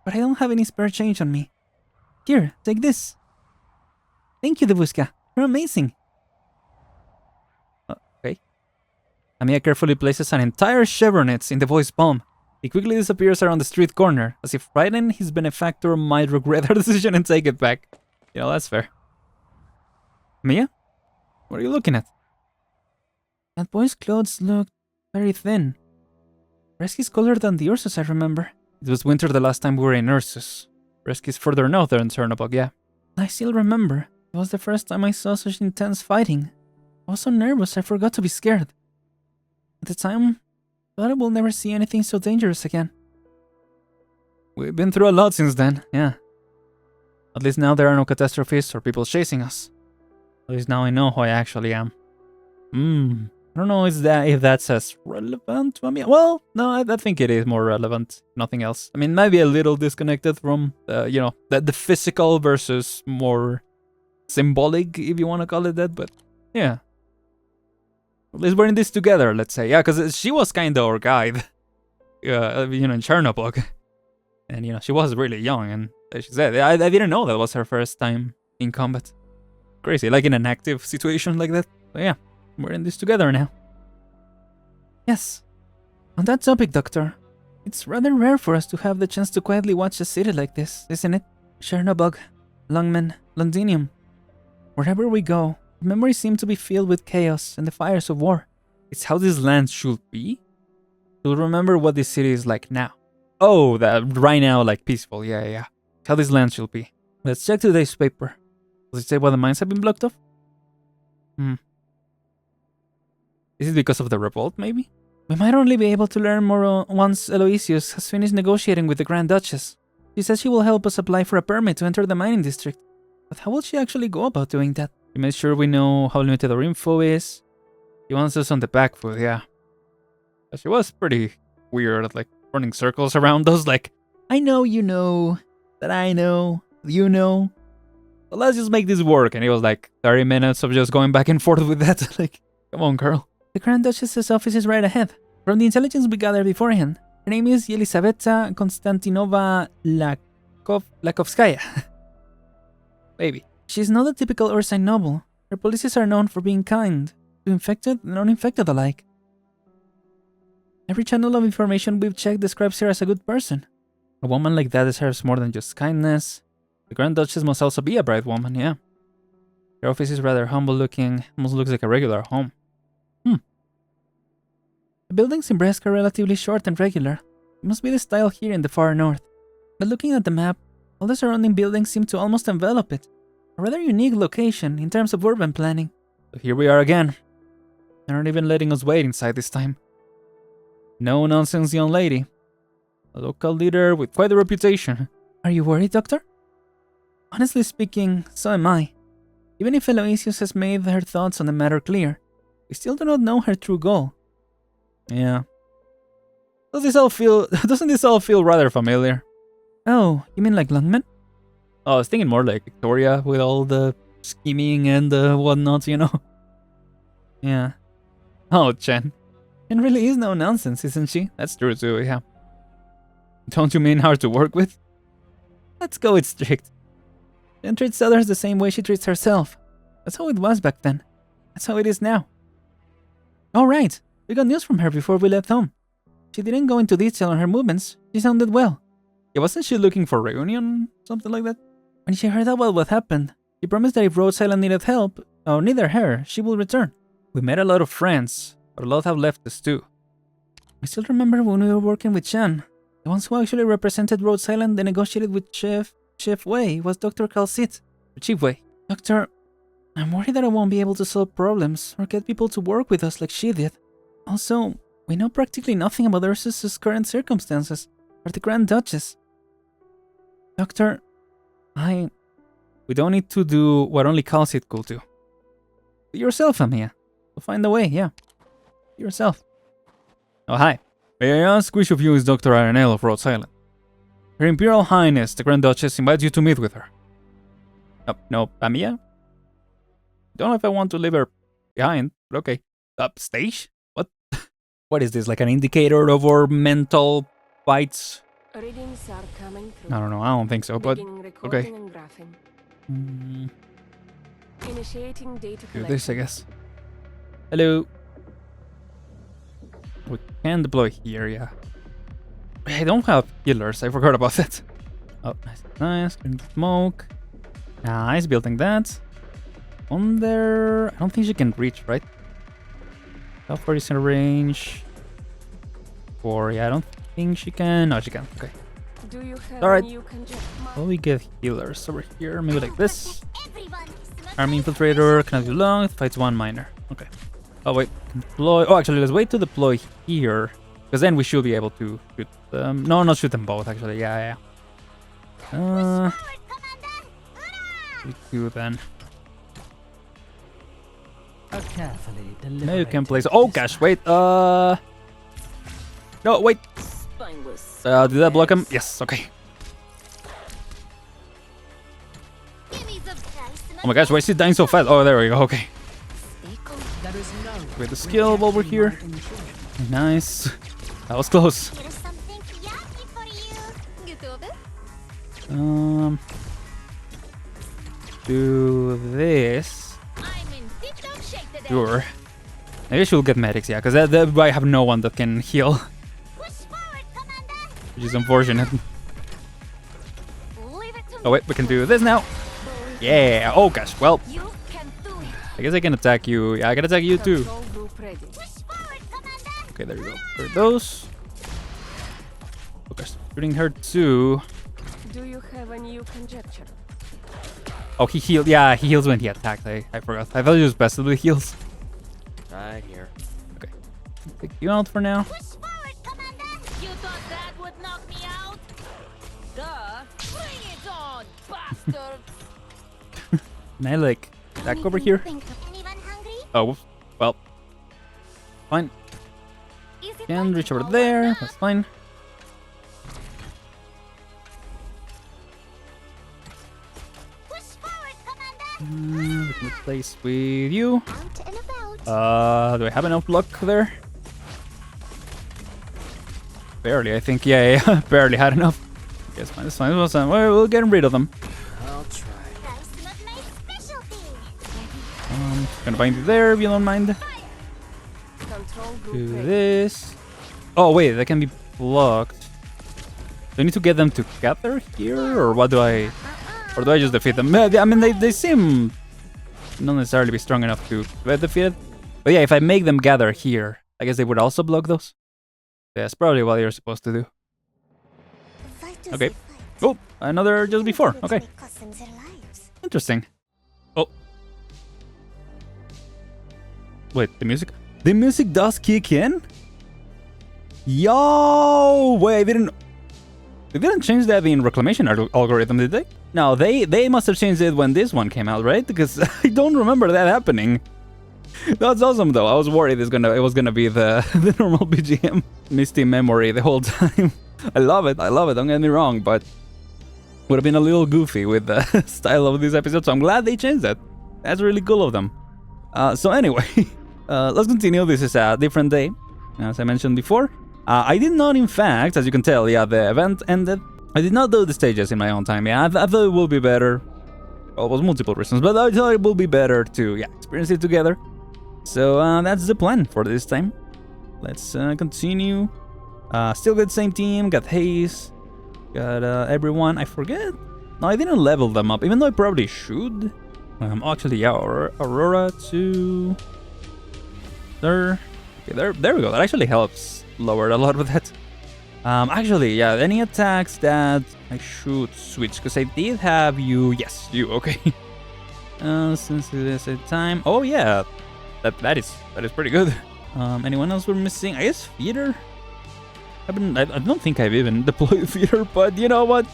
But I don't have any spare change on me. Here, take this. Thank you, Devushka. You're amazing. Okay. Amia carefully places an entire chevronet in the boy's palm. He quickly disappears around the street corner, as if frightened his benefactor might regret her decision and take it back. You know, that's fair. Mia? What are you looking at? That boy's clothes look very thin. Resky's cooler than the Ursus, I remember. It was winter the last time we were in Ursus. Resky's further north than Cernobog, yeah. I still remember. It was the first time I saw such intense fighting. I was so nervous I forgot to be scared. At the time, I thought I will never see anything so dangerous again. We've been through a lot since then, yeah. At least now there are no catastrophes or people chasing us. At least now I know who I actually am. I don't know if that's as relevant to me. Well, no, I think it is more relevant. Nothing else. I mean, maybe a little disconnected from, you know, the physical versus more symbolic, if you want to call it that. But yeah, at least we're in this together. Let's say, yeah, because she was kind of our guide, you know, in Chernobog, and you know, she was really young, and as she said, I didn't know that was her first time in combat. Crazy, like in an active situation like that. So yeah. We're in this together now. Yes. On that topic, Doctor, it's rather rare for us to have the chance to quietly watch a city like this, isn't it? Chernobog, Lungmen, Londinium. Wherever we go, the memories seem to be filled with chaos and the fires of war. It's how this land should be? To remember what this city is like now. Oh, that right now, like peaceful, yeah. How this land should be. Let's check today's paper. Does it say why the mines have been blocked off? Is it because of the revolt, maybe? We might only be able to learn more once Aloysius has finished negotiating with the Grand Duchess. She says she will help us apply for a permit to enter the mining district. But how will she actually go about doing that? She makes sure we know how limited our info is. She wants us on the back foot, yeah. But she was pretty weird, like running circles around us, like, I know you know, that I know, you know. So let's just make this work. And it was like 30 minutes of just going back and forth with that. Like, come on, girl. The Grand Duchess's office is right ahead. From the intelligence we gathered beforehand, her name is Yelizaveta Konstantinova Lakovskaya. Maybe. She's not a typical Ursine noble. Her policies are known for being kind, to infected and uninfected alike. Every channel of information we've checked describes her as a good person. A woman like that deserves more than just kindness. The Grand Duchess must also be a bright woman, yeah. Her office is rather humble looking, almost looks like a regular home. The buildings in Bresk are relatively short and regular. It must be the style here in the far north. But looking at the map, all the surrounding buildings seem to almost envelop it. A rather unique location in terms of urban planning. So here we are again. They aren't even letting us wait inside this time. No nonsense, young lady. A local leader with quite a reputation. Are you worried, Doctor? Honestly speaking, so am I. Even if Aloysius has made her thoughts on the matter clear, we still do not know her true goal. Yeah. Doesn't this all feel rather familiar? Oh, you mean like Lungmen? Oh, I was thinking more like Victoria with all the scheming and whatnot, you know? Yeah. Oh, Chen. Chen really is no nonsense, isn't she? That's true too, yeah. Don't you mean hard to work with? Let's go with strict. Chen treats others the same way she treats herself. That's how it was back then. That's how it is now. Alright. We got news from her before we left home. She didn't go into detail on her movements. She sounded well. Yeah, wasn't she looking for reunion? Something like that? When she heard about what happened, she promised that if Rhode Island needed help, or neither her, she would return. We met a lot of friends, but a lot have left us too. I still remember when we were working with Chan. The ones who actually represented Rhode Island and negotiated with Chef Wei was Dr. Calcit, or Chief Wei. Doctor, I'm worried that I won't be able to solve problems or get people to work with us like she did. Also, we know practically nothing about Ursus's current circumstances, or the Grand Duchess. Doctor, we don't need to do what only Calcit could do. Be yourself, Amia. We'll find a way, yeah. Be yourself. Oh, hi. May I ask which of you is Dr. ArenL of Rhode Island? Her Imperial Highness, the Grand Duchess, invites you to meet with her. No, Amia? Don't know if I want to leave her behind, but okay. Stage? What? What is this, like an indicator of our mental bites? Readings are coming through. I don't know, I don't think so, but okay. Initiating data Do this, I guess. Hello. We can deploy here, yeah. I don't have healers, I forgot about that. Oh, nice, nice. Getting smoke. Nice, building that. On there. I don't think she can reach, right? How far is in range? 4, yeah, I don't think she can. No, she can. Okay. Do you have Alright. any you can just Well, we get healers over here. Maybe like this. Army infiltrator, cannot do long, fights 1 miner. Okay. Oh, wait. Deploy. Oh, actually, let's wait to deploy here. Because then we should be able to shoot them. No, not shoot them both, actually. Yeah, yeah. We do then. Now you can place. Oh gosh, wait. No, wait. spineless. Did that block him? Yes. Okay. Oh my gosh, why is he dying so fast? Oh, there we go. Okay. With the skill while we're here. Nice. That was close. Do this. Sure. Maybe she'll get medics, yeah, because I have no one that can heal. Which is unfortunate. Oh wait, we can do this now. Yeah. Oh gosh. Well, I guess I can attack you. Yeah, I can attack you too. Control group ready. Okay, there you go. For those. Okay, shooting her too. Do you have any you conjecture? Oh, he healed. Yeah, he heals when he attacked. I forgot. I thought he was passively heals. Right here. Okay. Take you out for now. You thought that would knock me out? Duh. Bring it on, bastard. Can I like attack over here? Oh, whoops. Well. Fine. Can reach over there. That's fine. We can replace with you. Do I have enough luck there? Barely, I think. Yeah, yeah, barely had enough. Okay, it's fine. It's fine. It's fine. We'll get rid of them. I'll try. Gonna bind you there if you don't mind. Control group Do ready. this. Oh wait, that can be blocked. Do I need to get them together here, or what do I? Or do I just defeat them? I mean, they seem not necessarily be strong enough to get defeated. But yeah, if I make them gather here, I guess they would also block those. That's probably what you're supposed to do. Okay. Oh, another just before. Okay. Interesting. Oh. Wait, the music? The music does kick in? Yo! Wait, they didn't change that in reclamation algorithm, did they? No, they must have changed it when this one came out, right? Because I don't remember that happening. That's awesome, though. I was worried it was gonna be the normal BGM. Misty memory the whole time. I love it. Don't get me wrong, but would have been a little goofy with the style of this episode. So I'm glad they changed that. That's really cool of them. So anyway, let's continue. This is a different day, as I mentioned before. I did not, in fact, as you can tell, yeah, the event ended. I did not do the stages in my own time. Yeah, I thought it would be better. Well, it was multiple reasons, but I thought it would be better to experience it together. So that's the plan for this time. Let's continue. Still got the same team. Got Hayes. Got everyone. I forget. No, I didn't level them up, even though I probably should. Actually, yeah, Aurora to there. Okay, there we go. That actually helps lower a lot with that. Actually, yeah, any attacks that I should switch, because I did have you. Yes, you. Okay. Since it is a time. Oh yeah, that is pretty good. Anyone else we're missing? I guess Feeder. I don't think I've even deployed Feeder, but you know what?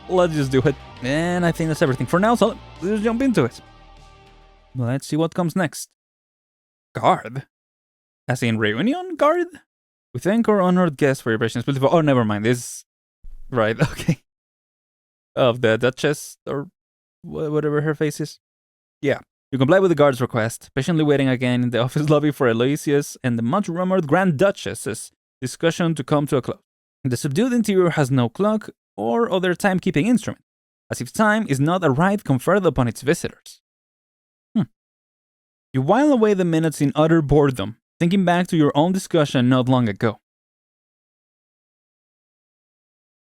Let's just do it. And I think that's everything for now, so let's jump into it. Let's see what comes next. Guard? As in reunion guard? We thank our honored guests for your patience. Oh, never mind. This... Right, okay. Of the Duchess, or whatever her face is. Yeah. You comply with the guard's request, patiently waiting again in the office lobby for Aloysius and the much-rumored Grand Duchess's discussion to come to a close. The subdued interior has no clock or other timekeeping instrument, as if time is not a right conferred upon its visitors. You while away the minutes in utter boredom, Thinking back to your own discussion not long ago.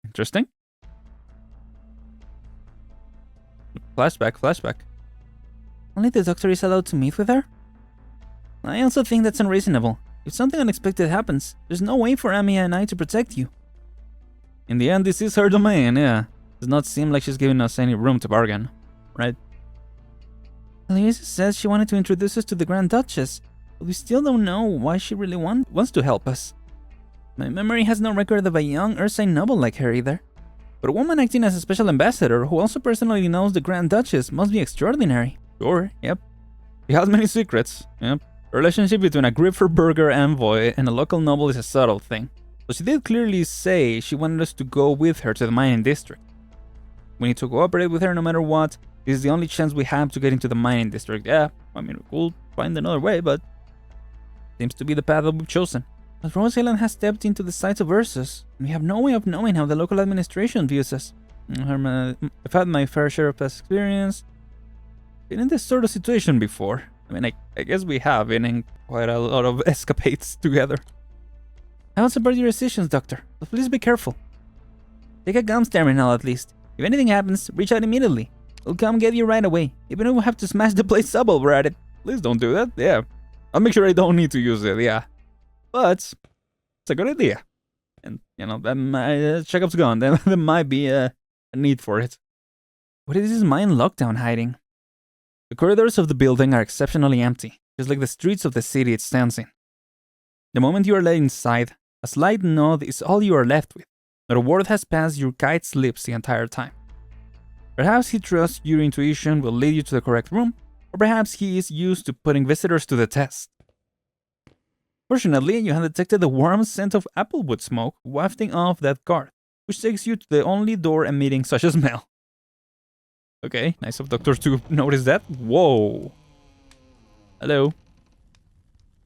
Interesting. Flashback. Only the doctor is allowed to meet with her? I also think that's unreasonable. If something unexpected happens, there's no way for Amiya and I to protect you. In the end, this is her domain, yeah. Does not seem like she's giving us any room to bargain, right? Louisa says she wanted to introduce us to the Grand Duchess, but we still don't know why she really wants to help us. My memory has no record of a young Ursine noble like her either. But a woman acting as a special ambassador who also personally knows the Grand Duchess must be extraordinary. Sure, yep. She has many secrets, yep. The relationship between a Gripfer envoy and a local noble is a subtle thing. So she did clearly say she wanted us to go with her to the mining district. We need to cooperate with her no matter what. This is the only chance we have to get into the mining district. Yeah, I mean, we'll find another way, but seems to be the path that we've chosen. But Rose Island has stepped into the sights of Ursus, and we have no way of knowing how the local administration views us. I've had my fair share of past experience. Been in this sort of situation before. I mean, I guess we have been in quite a lot of escapades together. I will support your decisions, Doctor, but please be careful. Take a gun terminal at least. If anything happens, reach out immediately. We'll come get you right away, even if we have to smash the place up while we're at it. Please don't do that, yeah. I'll make sure I don't need to use it, yeah. But it's a good idea. And, you know, that checkup's gone. There might be a need for it. What is this mine lockdown hiding? The corridors of the building are exceptionally empty, just like the streets of the city it stands in. The moment you are let inside, a slight nod is all you are left with. Not a word has passed your guide's lips the entire time. Perhaps he trusts your intuition will lead you to the correct room, or perhaps he is used to putting visitors to the test. Fortunately, you have detected the warm scent of applewood smoke wafting off that guard, which takes you to the only door emitting such a smell. Okay, nice of Doctor to notice that. Whoa. Hello.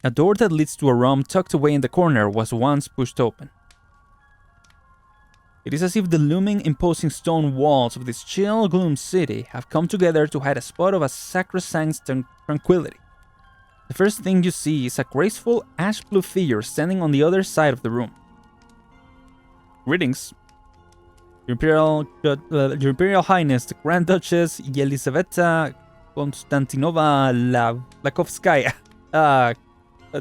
A door that leads to a room tucked away in the corner was once pushed open. It is as if the looming, imposing stone walls of this chill, gloom city have come together to hide a spot of a sacrosanct tranquility. The first thing you see is a graceful, ash-blue figure standing on the other side of the room. Greetings. Your Imperial Highness, the Grand Duchess Yelizaveta Konstantinova Lakovskaya.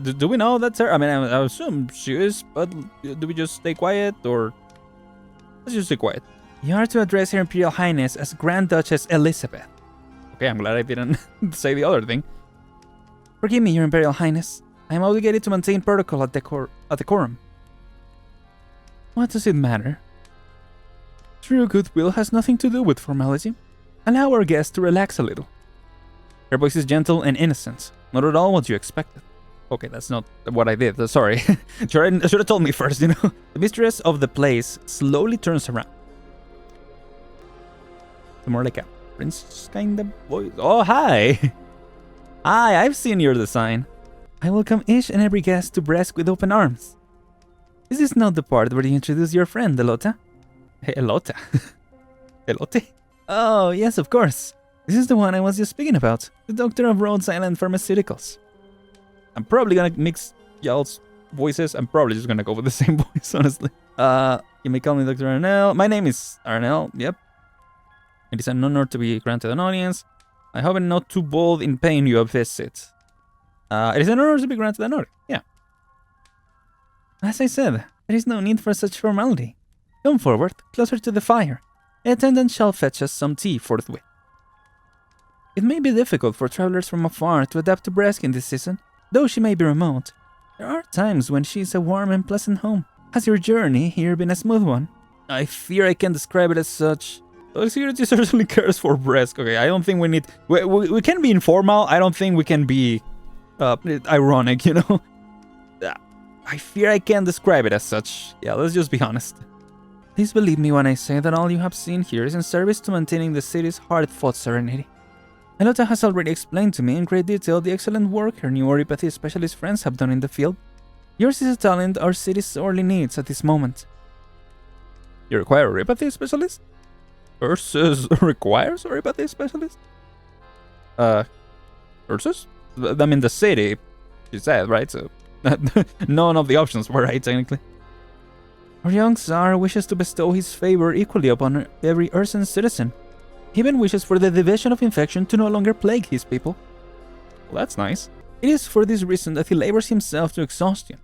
Do we know that's her? I mean, I assume she is, but do we just stay quiet, or... Let's just stay quiet. You are to address Her Imperial Highness as Grand Duchess Elizabeth. Okay, I'm glad I didn't say the other thing. Forgive me, Your Imperial Highness. I am obligated to maintain protocol at decorum. What does it matter? True goodwill has nothing to do with formality. Allow our guest to relax a little. Her voice is gentle and innocent, not at all what you expected. Okay, that's not what I did, sorry. Should have told me first, you know. The mistress of the place slowly turns around. More like a prince kind of voice. Oh, hi! Hi, I've seen your design. I welcome each and every guest to Bresk with open arms. This is not the part where you introduce your friend, Elota. Hey, Elota. Elote? Oh, yes, of course. This is the one I was just speaking about. The doctor of Rhodes Island Pharmaceuticals. I'm probably gonna mix y'all's voices. I'm probably just gonna go with the same voice, honestly. You may call me Dr. ArenL. My name is ArenL, yep. It is an honor to be granted an audience. I hope I'm not too bold in paying you a visit. It is an honor to be granted an audience, yeah. As I said, there is no need for such formality. Come forward, closer to the fire. The attendant shall fetch us some tea forthwith. It may be difficult for travelers from afar to adapt to Bresk in this season, though she may be remote. There are times when she is a warm and pleasant home. Has your journey here been a smooth one? I fear I can describe it as such. The security certainly cares for Bresk. Okay, I don't think we need... We can be informal. I don't think we can be ironic, you know? I fear I can't describe it as such. Yeah, let's just be honest. Please believe me when I say that all you have seen here is in service to maintaining the city's hard-fought serenity. Elota has already explained to me in great detail the excellent work her new oripathy specialist friends have done in the field. Yours is a talent our city sorely needs at this moment. You require a oripathy specialist? Ursus requires a oripathy specialist? Ursus? I mean, the city, she said, right? So None of the options were right, technically. Our young Tsar wishes to bestow his favor equally upon every Ursan citizen. He even wishes for the division of infection to no longer plague his people. Well, that's nice. It is for this reason that he labors himself to exhaustion,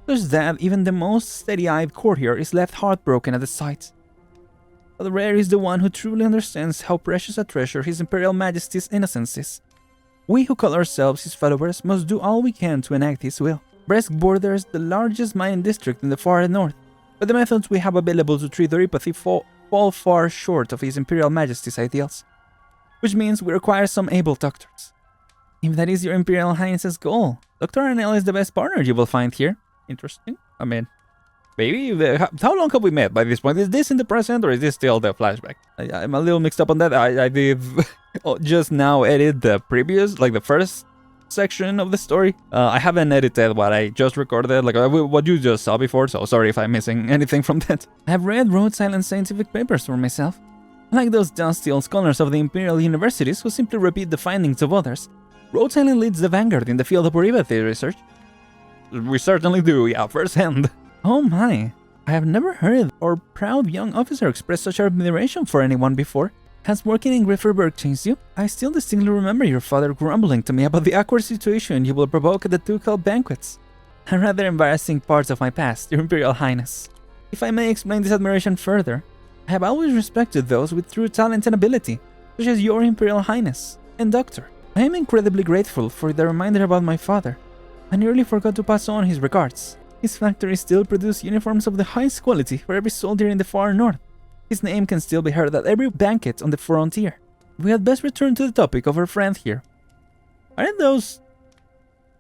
such that even the most steady-eyed courtier is left heartbroken at the sight. But rare is the one who truly understands how precious a treasure His Imperial Majesty's innocence is. We who call ourselves his followers must do all we can to enact his will. Brest borders the largest mining district in the far north, but the methods we have available to treat neuropathy fall far short of His Imperial Majesty's ideals, which means we require some able doctors. If that is your Imperial Highness's goal, Dr. ArenL is the best partner you will find here. Interesting. I mean, maybe. How long have we met by this point? Is this in the present or is this still the flashback? I'm a little mixed up on that. I did just now edit the previous, like the first section of the story. I haven't edited what I just recorded, like what you just saw before, so sorry if I'm missing anything from that. I have read road silent scientific papers for myself. Like those dusty old scholars of the Imperial Universities who simply repeat the findings of others, Road Silent leads the vanguard in the field of neuropathy research. We certainly do, yeah, firsthand. Oh my, I have never heard our proud young officer express such admiration for anyone before. Has working in Grifferberg changed you? I still distinctly remember your father grumbling to me about the awkward situation you will provoke at the ducal banquets. A rather embarrassing parts of my past, Your Imperial Highness. If I may explain this admiration further, I have always respected those with true talent and ability, such as Your Imperial Highness and Doctor. I am incredibly grateful for the reminder about my father. I nearly forgot to pass on his regards. His factory still produces uniforms of the highest quality for every soldier in the far north. His name can still be heard at every banquet on the frontier. We had best return to the topic of our friend here. Aren't those...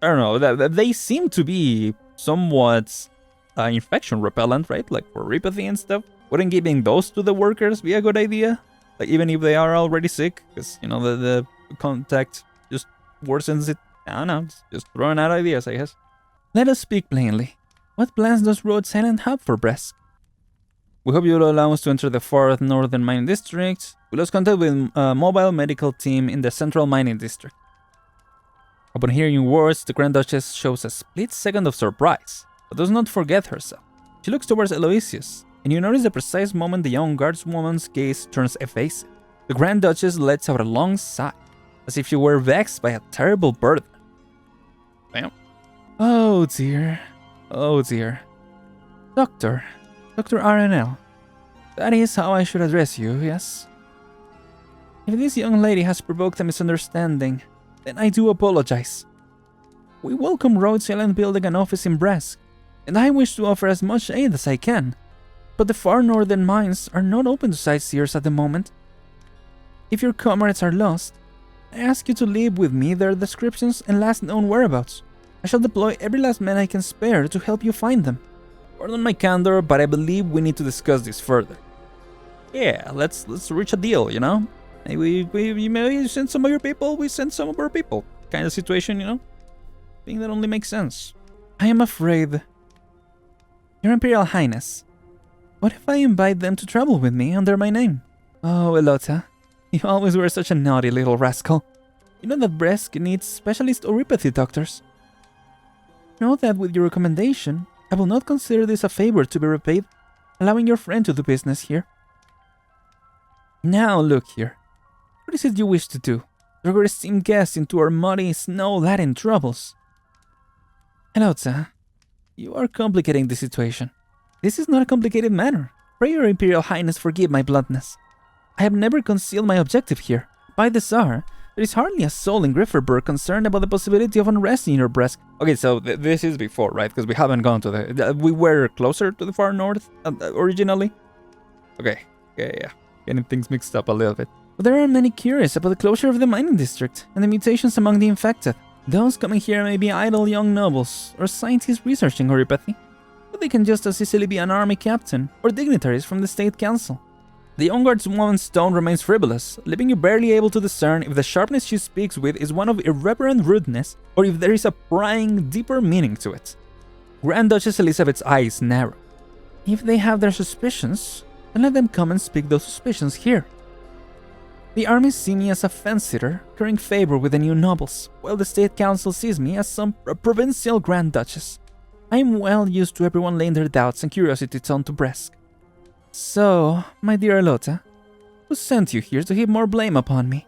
I don't know, they seem to be somewhat infection repellent, right? Like for neuropathy and stuff. Wouldn't giving those to the workers be a good idea? Like even if they are already sick? Because, you know, the contact just worsens it. I don't know, just throwing out ideas, I guess. Let us speak plainly. What plans does Road Silent have for Brest? We hope you will allow us to enter the far northern mining district. We lost contact with a mobile medical team in the central mining district. Upon hearing your words, the Grand Duchess shows a split second of surprise, but does not forget herself. She looks towards Aloysius, and you notice the precise moment the young guardswoman's gaze turns evasive. The Grand Duchess lets out a long sigh, as if she were vexed by a terrible burden. Bam. Oh dear. Oh dear. Dr. ArenL. That is how I should address you, yes? If this young lady has provoked a misunderstanding, then I do apologize. We welcome Road Silent building an office in Brest, and I wish to offer as much aid as I can, but the far northern mines are not open to sightseers at the moment. If your comrades are lost, I ask you to leave with me their descriptions and last known whereabouts. I shall deploy every last man I can spare to help you find them. Pardon my candor, but I believe we need to discuss this further. Yeah, let's reach a deal, you know? Maybe you send some of your people, we send some of our people. Kind of situation, you know? I think that only makes sense. I am afraid. Your Imperial Highness, what if I invite them to travel with me under my name? Oh, Elota, you always were such a naughty little rascal. You know that Brest needs specialist neuropathy doctors. Know that with your recommendation, I will not consider this a favor to be repaid, allowing your friend to do business here. Now look here. What is it you wish to do? Drag our esteemed guest into our muddy, snow-laden troubles? Elota, you are complicating the situation. This is not a complicated matter. Pray your Imperial Highness forgive my bluntness. I have never concealed my objective here. By the Tsar, there is hardly a soul in Grifferberg concerned about the possibility of unrest in your Brest. Okay, so this is before, right? Because we haven't gone to the... we were closer to the far north originally. Okay, yeah. Getting things mixed up a little bit. But there are many curious about the closure of the mining district and the mutations among the infected. Those coming here may be idle young nobles or scientists researching neuropathy, but they can just as easily be an army captain or dignitaries from the state council. The young guardswoman's tone remains frivolous, leaving you barely able to discern if the sharpness she speaks with is one of irreverent rudeness or if there is a prying, deeper meaning to it. Grand Duchess Elizabeth's eyes narrow. If they have their suspicions, then let them come and speak those suspicions here. The army see me as a fence-sitter, currying favor with the new nobles, while the state council sees me as some provincial Grand Duchess. I'm well used to everyone laying their doubts and curiosities onto Bresk. So, my dear Alota, who sent you here to heap more blame upon me?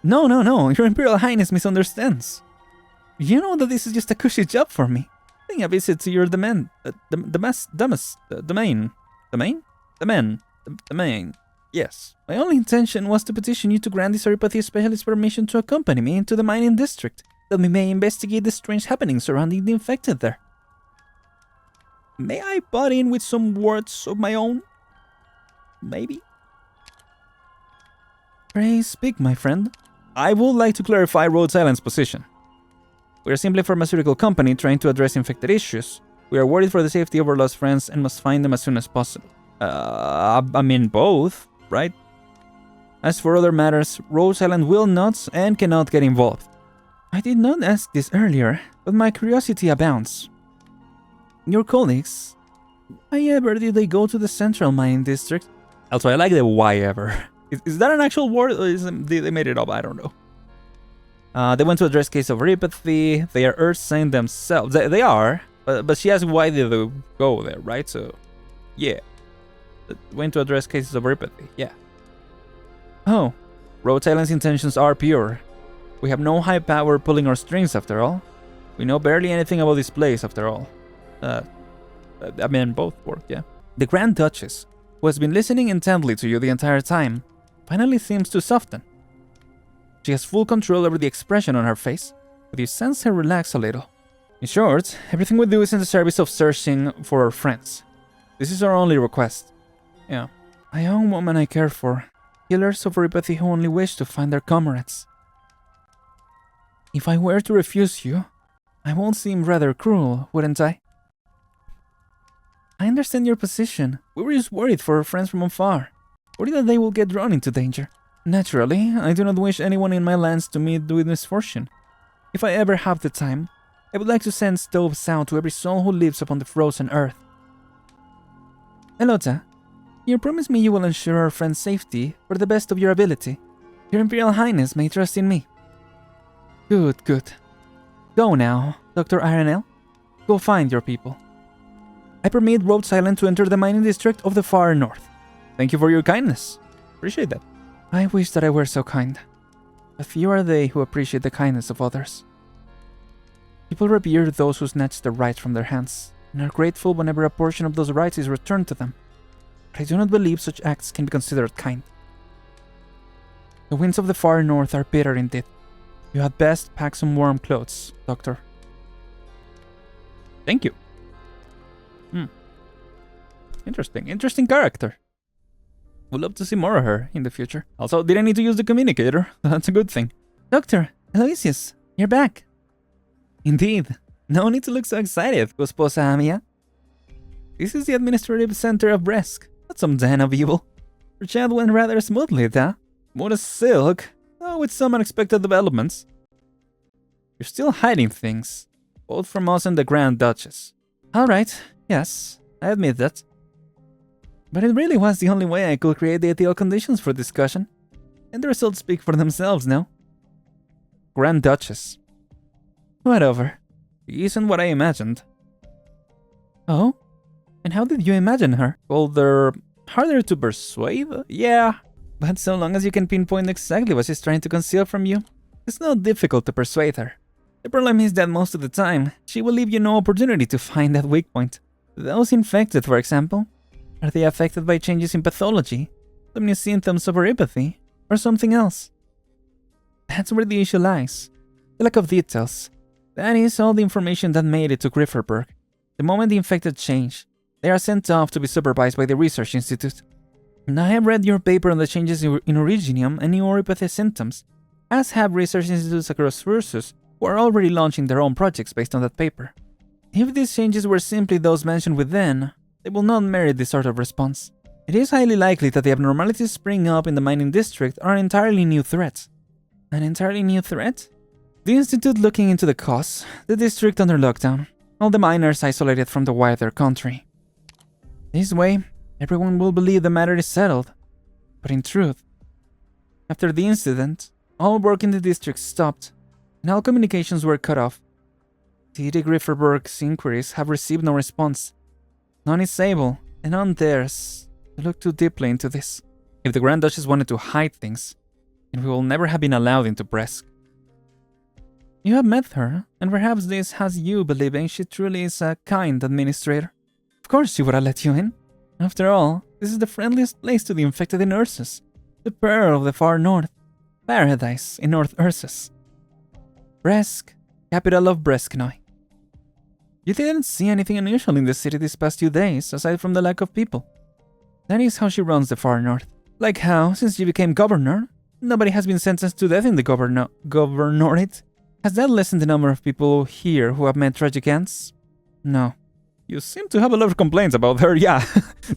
No, Your Imperial Highness misunderstands. You know that this is just a cushy job for me. Paying a visit to your domain. Yes. My only intention was to petition you to grant this Oripathy specialist permission to accompany me into the mining district, that we may investigate the strange happenings surrounding the infected there. May I butt in with some words of my own? Maybe? Pray speak, my friend. I would like to clarify Rhode Island's position. We are simply a pharmaceutical company trying to address infected issues. We are worried for the safety of our lost friends and must find them as soon as possible. I mean both, right? As for other matters, Rhode Island will not and cannot get involved. I did not ask this earlier, but my curiosity abounds. Your colleagues, why ever did they go to the central mining district? Also, I like the why ever. Is that an actual word, or they made it up? I don't know. They went to address case of Oripathy. They are Earth Saint themselves. They are, but she asked why did they go there, right? So, yeah. They went to address cases of Oripathy, yeah. Oh, Rhode Island's intentions are pure. We have no high power pulling our strings after all. We know barely anything about this place after all. I mean, both work, yeah. The Grand Duchess, who has been listening intently to you the entire time, finally seems to soften. She has full control over the expression on her face, but you sense her relax a little. In short, everything we do is in the service of searching for our friends. This is our only request. Yeah. A young woman I care for, healers of Oripathy who only wish to find their comrades. If I were to refuse you, I won't seem rather cruel, wouldn't I? I understand your position. We were just worried for our friends from afar. Worried that they will get drawn into danger. Naturally, I do not wish anyone in my lands to meet with misfortune. If I ever have the time, I would like to send stoves out to every soul who lives upon the frozen earth. Elota, you promise me you will ensure our friend's safety for the best of your ability. Your Imperial Highness may trust in me. Good. Go now, Dr. ArenL. Go find your people. I permit Rhode Island to enter the mining district of the far north. Thank you for your kindness. Appreciate that. I wish that I were so kind. But few are they who appreciate the kindness of others. People revere those who snatch their rights from their hands, and are grateful whenever a portion of those rights is returned to them. But I do not believe such acts can be considered kind. The winds of the far north are bitter indeed. You had best pack some warm clothes, Doctor. Thank you. Interesting character. Would love to see more of her in the future. Also, didn't need to use the communicator. That's a good thing. Doctor, Aloysius, you're back. Indeed. No need to look so excited, Gosposa Amia. This is the administrative center of Bresk. Not some den of evil. Your child went rather smoothly, huh? Smooth as silk, though with some unexpected developments. You're still hiding things, both from us and the Grand Duchess. Alright, yes, I admit that. But it really was the only way I could create the ideal conditions for discussion. And the results speak for themselves now. Grand Duchess. Whatever. She isn't what I imagined. Oh? And how did you imagine her? Older, harder to persuade? Yeah. But so long as you can pinpoint exactly what she's trying to conceal from you, it's not difficult to persuade her. The problem is that most of the time, she will leave you no opportunity to find that weak point. Those infected, for example. Are they affected by changes in pathology, some new symptoms of Oripathy, or something else? That's where the issue lies. The lack of details. That is all the information that made it to Grifferberg. The moment the infected change, they are sent off to be supervised by the Research Institute. And I have read your paper on the changes in Originium and new Oripathy symptoms, as have research institutes across Ursus who are already launching their own projects based on that paper. If these changes were simply those mentioned within, they will not merit this sort of response. It is highly likely that the abnormalities spring up in the mining district are an entirely new threat. An entirely new threat? The Institute looking into the cause, the district under lockdown, all the miners isolated from the wider country. This way, everyone will believe the matter is settled. But in truth, after the incident, all work in the district stopped, and all communications were cut off. Didi Grifferberg's inquiries have received no response. None is able, and none dares, to look too deeply into this. If the Grand Duchess wanted to hide things, then we will never have been allowed into Bresk. You have met her, and perhaps this has you believing she truly is a kind administrator. Of course she would have let you in. After all, this is the friendliest place to the infected in Ursus, the Pearl of the Far North, paradise in North Ursus. Bresk, capital of Bresknoy. You didn't see anything unusual in the city these past few days, aside from the lack of people. That is how she runs the Far North. Like how, since you became governor, nobody has been sentenced to death in the governorate. Has that lessened the number of people here who have met tragic ends? No. You seem to have a lot of complaints about her, yeah.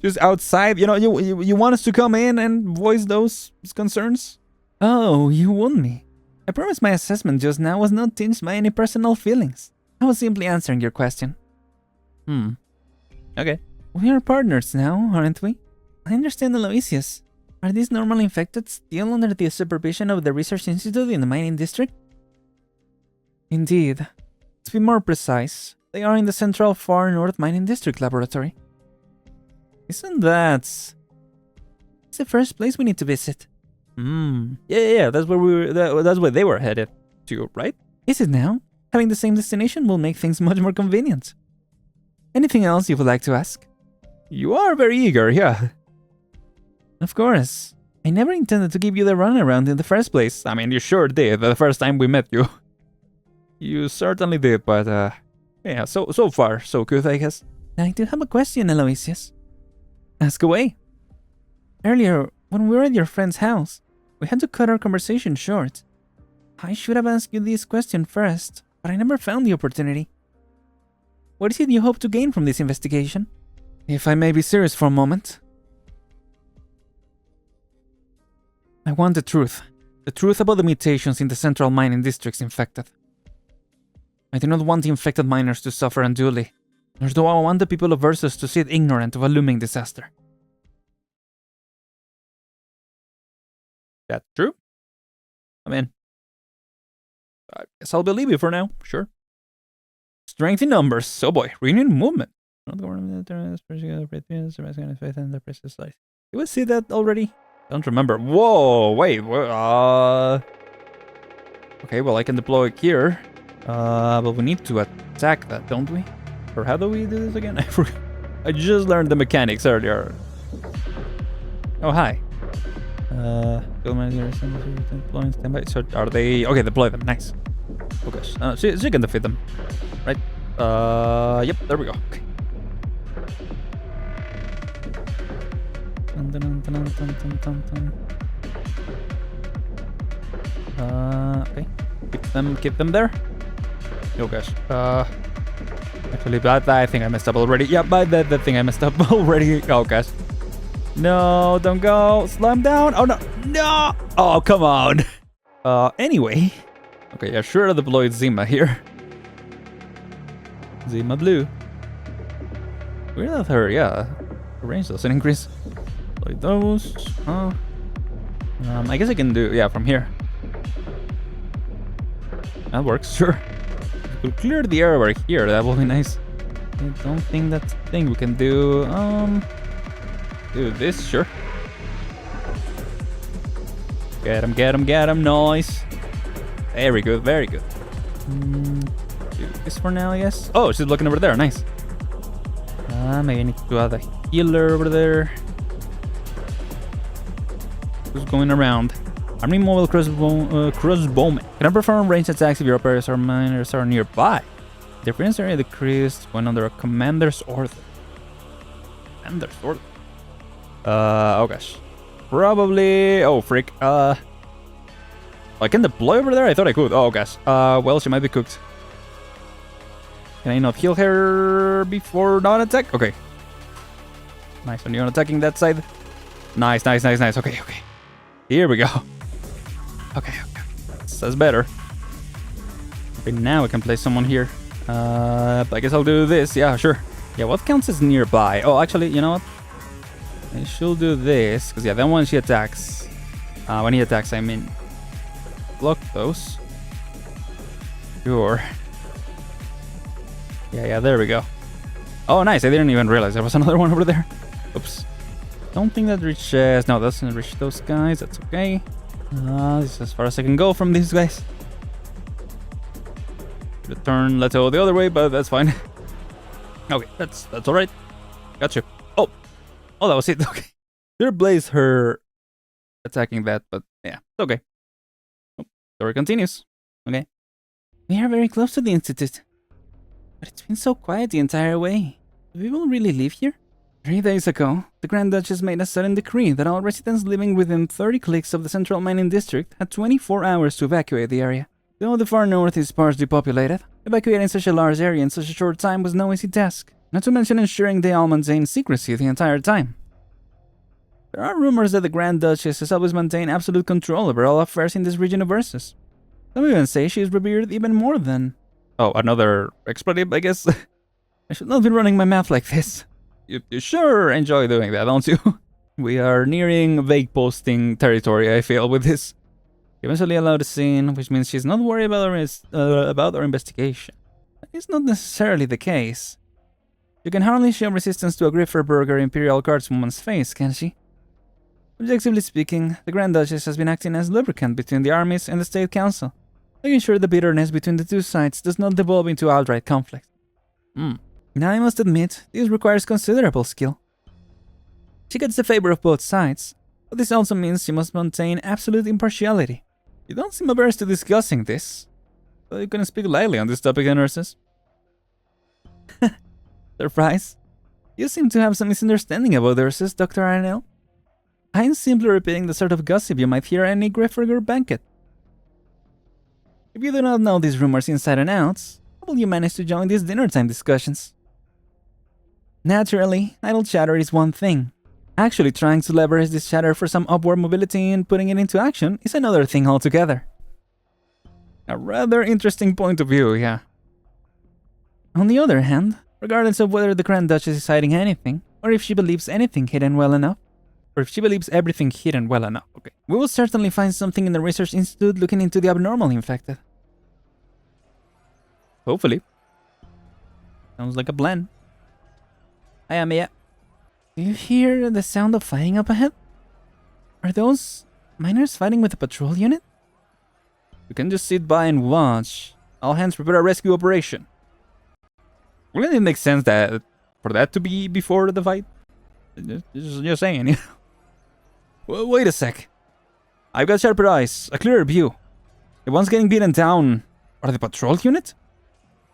Just outside, you know, you want us to come in and voice those concerns? Oh, you won me. I promise my assessment just now was not tinged by any personal feelings. I was simply answering your question. Okay. We are partners now, aren't we? I understand, Aloysius. Are these normal infected still under the supervision of the Research Institute in the mining district? Indeed. To be more precise, they are in the Central Far North Mining District Laboratory. Isn't that... It's the first place we need to visit. Yeah, that's where that's where they were headed to, right? Is it now? Having the same destination will make things much more convenient. Anything else you would like to ask? You are very eager, yeah. Of course. I never intended to give you the runaround in the first place. I mean, you sure did the first time we met you. You certainly did, but yeah, so far, so good, I guess. I do have a question, Aloysius. Ask away. Earlier, when we were at your friend's house, we had to cut our conversation short. I should have asked you this question first, but I never found the opportunity. What is it you hope to gain from this investigation? If I may be serious for a moment. I want the truth. The truth about the mutations in the central mining districts infected. I do not want the infected miners to suffer unduly, nor do I want the people of Ursus to sit ignorant of a looming disaster. That's true. I mean, I guess I'll believe you for now, sure. Strength in numbers. Oh boy, renewed movement. Not government, faith and the precious life. Did we see that already? Don't remember. Whoa, wait. Okay, well, I can deploy it here. But we need to attack that, don't we? Or how do we do this again? I forgot. I just learned the mechanics earlier. Oh, hi. Deploying standby. So are they... Okay, deploy them. Nice. Okay. So you can defeat them. Right? Yep, there we go. Okay. Okay. Keep them there. Oh gosh. Actually, that I think I messed up already. Yeah, by that thing I messed up already. Oh gosh. No, don't go. Slam down. Oh no. No. Oh, come on. Anyway. Okay, yeah, sure I deployed Zima here. Zima blue. Weird that her, yeah. The range doesn't increase. Deploy those. I guess I can do, yeah, from here. That works, sure. We'll clear the air over here, that will be nice. I don't think that's a thing we can do. Do this, sure. Get him, nice. Very good, very good. Do this for now, I guess. Oh, she's looking over there, nice. Maybe I need to add a healer over there. Who's going around? Army mobile crossbowman. Can perform ranged attacks if your operators or miners are nearby. The difference area decreased when under a commander's order. Commander's order? Oh gosh. Probably... Oh, frick. I can deploy over there? I thought I could. Oh gosh. Well, she might be cooked. Can I not heal her before non-attack? Okay. Nice. When you're attacking that side. Nice. Okay. Here we go. Okay. That's better. Okay, now we can place someone here. I guess I'll do this. Yeah, sure. Yeah, what counts as nearby? Oh, actually, you know what? I should do this. Because, yeah, then when she attacks... when he attacks, I mean... Block those. Sure. Yeah, there we go. Oh, nice. I didn't even realize there was another one over there. Oops. Don't think that reaches... No, that doesn't reach those guys. That's okay. This is as far as I can go from these guys. The turn, let's go the other way, but that's fine. Okay, that's alright. Gotcha. Oh, that was it. Okay. There blazed her attacking that, but yeah, it's okay. Oh, story continues. Okay. We are very close to the Institute. But it's been so quiet the entire way. Do people really live here? 3 days ago, the Grand Duchess made a sudden decree that all residents living within 30 clicks of the central mining district had 24 hours to evacuate the area. Though the far north is sparsely populated, evacuating such a large area in such a short time was no easy task, not to mention ensuring they all maintained secrecy the entire time. There are rumors that the Grand Duchess has always maintained absolute control over all affairs in this region of Ursus. Some even say she is revered even more than... Oh, another expletive, I guess. I should not be running my mouth like this. You sure enjoy doing that, don't you? We are nearing vague posting territory, I feel, with this. Eventually allowed the scene, which means she's not worried about our investigation. It's not necessarily the case. You can hardly show resistance to a Grifferburger Imperial Guardswoman's face, can she? Objectively speaking, the Grand Duchess has been acting as lubricant between the armies and the State Council, making sure the bitterness between the two sides does not devolve into outright conflict. Now I must admit, this requires considerable skill. She gets the favor of both sides, but this also means she must maintain absolute impartiality. You don't seem averse to discussing this, but you can speak lightly on this topic, Ursus. Surprise? You seem to have some misunderstanding about Ursus, Dr. ArenL. I'm simply repeating the sort of gossip you might hear at any Grifferburger banquet. If you do not know these rumors inside and out, how will you manage to join these dinner-time discussions? Naturally, idle chatter is one thing. Actually trying to leverage this chatter for some upward mobility and putting it into action is another thing altogether. A rather interesting point of view, yeah. On the other hand, regardless of whether the Grand Duchess is hiding anything, or if she believes anything hidden well enough, or if she believes everything hidden well enough, okay, we will certainly find something in the Research Institute looking into the abnormal infected. Hopefully. Sounds like a plan. Hi, Amia. Do you hear the sound of fighting up ahead? Are those miners fighting with a patrol unit? You can just sit by and watch. All hands prepare a rescue operation. Wouldn't it make sense that for that to be before the fight? Just saying, you know. Well, wait a sec. I've got sharper eyes, a clearer view. The ones getting beaten down are the patrol unit?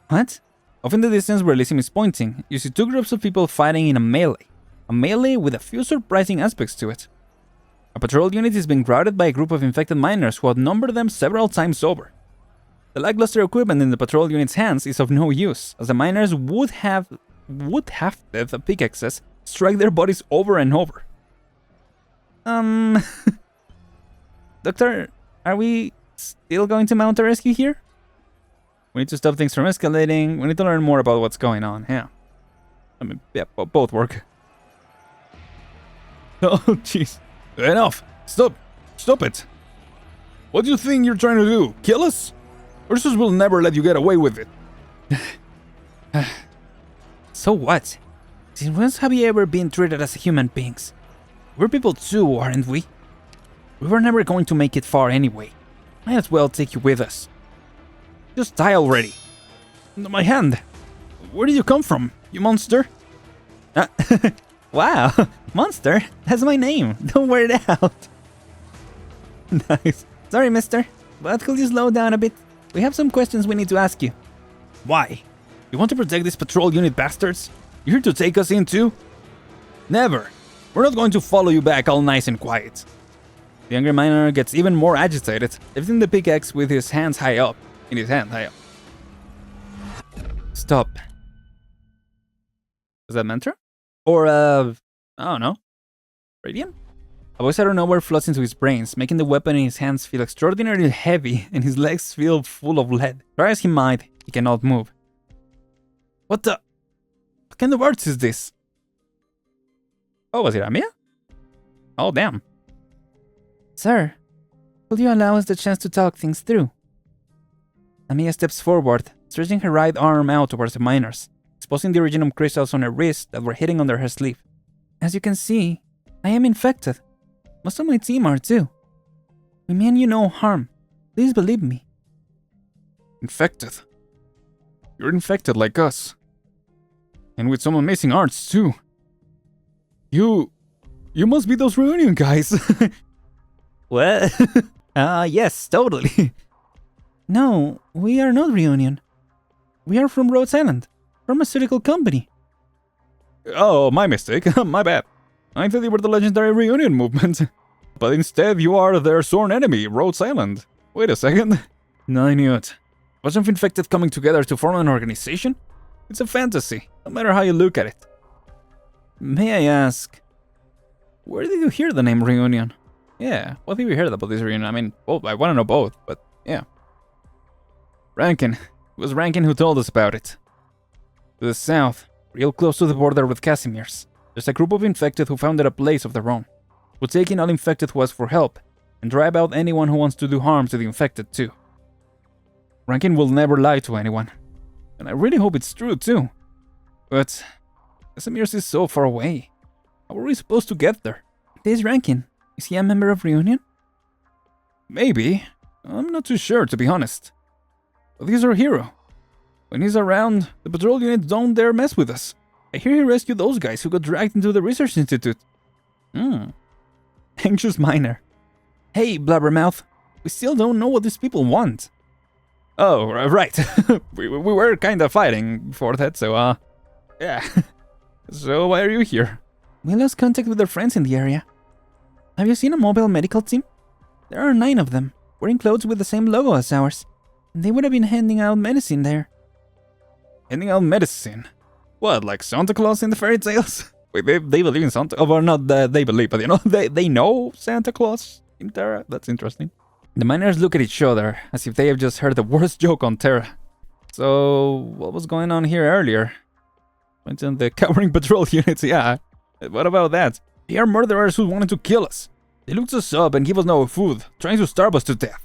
What? Off in the distance where Lysim is pointing, you see 2 groups of people fighting in a melee. A melee with a few surprising aspects to it. A patrol unit is being routed by a group of infected miners who outnumber them several times over. The lackluster equipment in the patrol unit's hands is of no use, as the miners would have the pickaxes strike their bodies over and over. Doctor, are we still going to mount a rescue here? We need to stop things from escalating. We need to learn more about what's going on. Yeah. I mean, yeah, both work. Oh, jeez. Enough. Stop. Stop it. What do you think you're trying to do? Kill us? Ursus will never let you get away with it. So what? Since when have you ever been treated as human beings? We're people too, aren't we? We were never going to make it far anyway. Might as well take you with us. Just die already. My hand. Where did you come from, you monster? Wow, monster, that's my name. Don't wear it out. Nice. Sorry, mister, but could you slow down a bit? We have some questions we need to ask you. Why? You want to protect these patrol unit bastards? You're here to take us in too? Never. We're not going to follow you back all nice and quiet. The angry miner gets even more agitated, lifting the pickaxe with his hands high up. In his hand, high up. Stop. Is that mantra? Or, I don't know. Radiant? A voice out of nowhere floods into his brains, making the weapon in his hands feel extraordinarily heavy and his legs feel full of lead. Try as he might, he cannot move. What kind of arts is this? Oh, was it Amia? Oh, damn. Sir, will you allow us the chance to talk things through? Amia steps forward, stretching her right arm out towards the miners, exposing the Iridium crystals on her wrist that were hidden under her sleeve. As you can see, I am infected. Most of my team are too. We mean you no harm. Please believe me. Infected? You're infected like us. And with some amazing arts too. You must be those reunion guys. What? Yes, totally. No, we are not Reunion. We are from Rhodes Island, pharmaceutical company. Oh, my mistake. My bad. I thought you were the legendary reunion movement. But instead you are their sworn enemy, Rhodes Island. Wait a second. No, I knew it. Bunch of infected coming together to form an organization? It's a fantasy, no matter how you look at it. May I ask, where did you hear the name Reunion? Yeah, what have you heard about this reunion? I mean, both. I want to know both, but yeah. Rankin. It was Rankin who told us about it. To the south, real close to the border with Casimir's, there's a group of infected who founded a place of their own. We'll take in all infected who ask for help, and drive out anyone who wants to do harm to the infected too. Rankin will never lie to anyone. And I really hope it's true too. But Casimir's is so far away. How are we supposed to get there? This Rankin, is he a member of Reunion? Maybe. I'm not too sure, to be honest. But he's our hero. When he's around, the patrol units don't dare mess with us. I hear he rescued those guys who got dragged into the research institute. Anxious miner. Hey, Blabbermouth. We still don't know what these people want. Oh, right. we were kinda fighting for that, so, yeah. So why are you here? We lost contact with our friends in the area. Have you seen a mobile medical team? There are 9 of them, wearing clothes with the same logo as ours. They would have been handing out medicine there. Handing out medicine? What, like Santa Claus in the fairy tales? Wait, they believe in Santa? Oh, well, not they believe, but you know, they know Santa Claus in Terra? That's interesting. The miners look at each other, as if they have just heard the worst joke on Terra. So, what was going on here earlier? Mentioned the cowering patrol units, yeah. What about that? They are murderers who wanted to kill us. They looked us up and gave us no food, trying to starve us to death.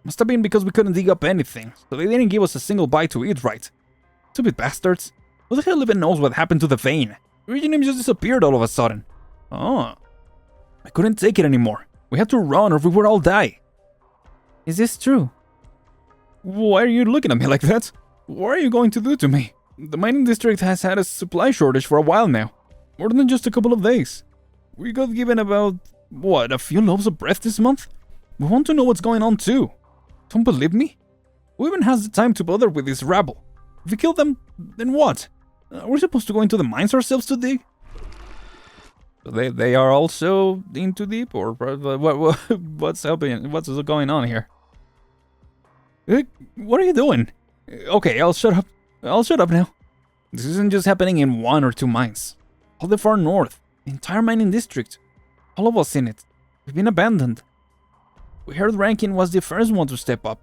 Must have been because we couldn't dig up anything, so they didn't give us a single bite to eat right. Stupid bastards. Who the hell even knows what happened to the vein? The Reunion just disappeared all of a sudden. Oh. I couldn't take it anymore. We had to run or we would all die. Is this true? Why are you looking at me like that? What are you going to do to me? The mining district has had a supply shortage for a while now. More than just a couple of days. We got given about, what, a few loaves of bread this month? We want to know what's going on too. Don't believe me? Who even has the time to bother with this rabble? If we kill them, then what? Are we supposed to go into the mines ourselves to dig? They are also in too deep, or what's happening? What's going on here? What are you doing? Okay, I'll shut up. I'll shut up now. This isn't just happening in 1 or 2 mines. All the far north, the entire mining district. All of us in it. We've been abandoned. We heard Rankin was the first one to step up.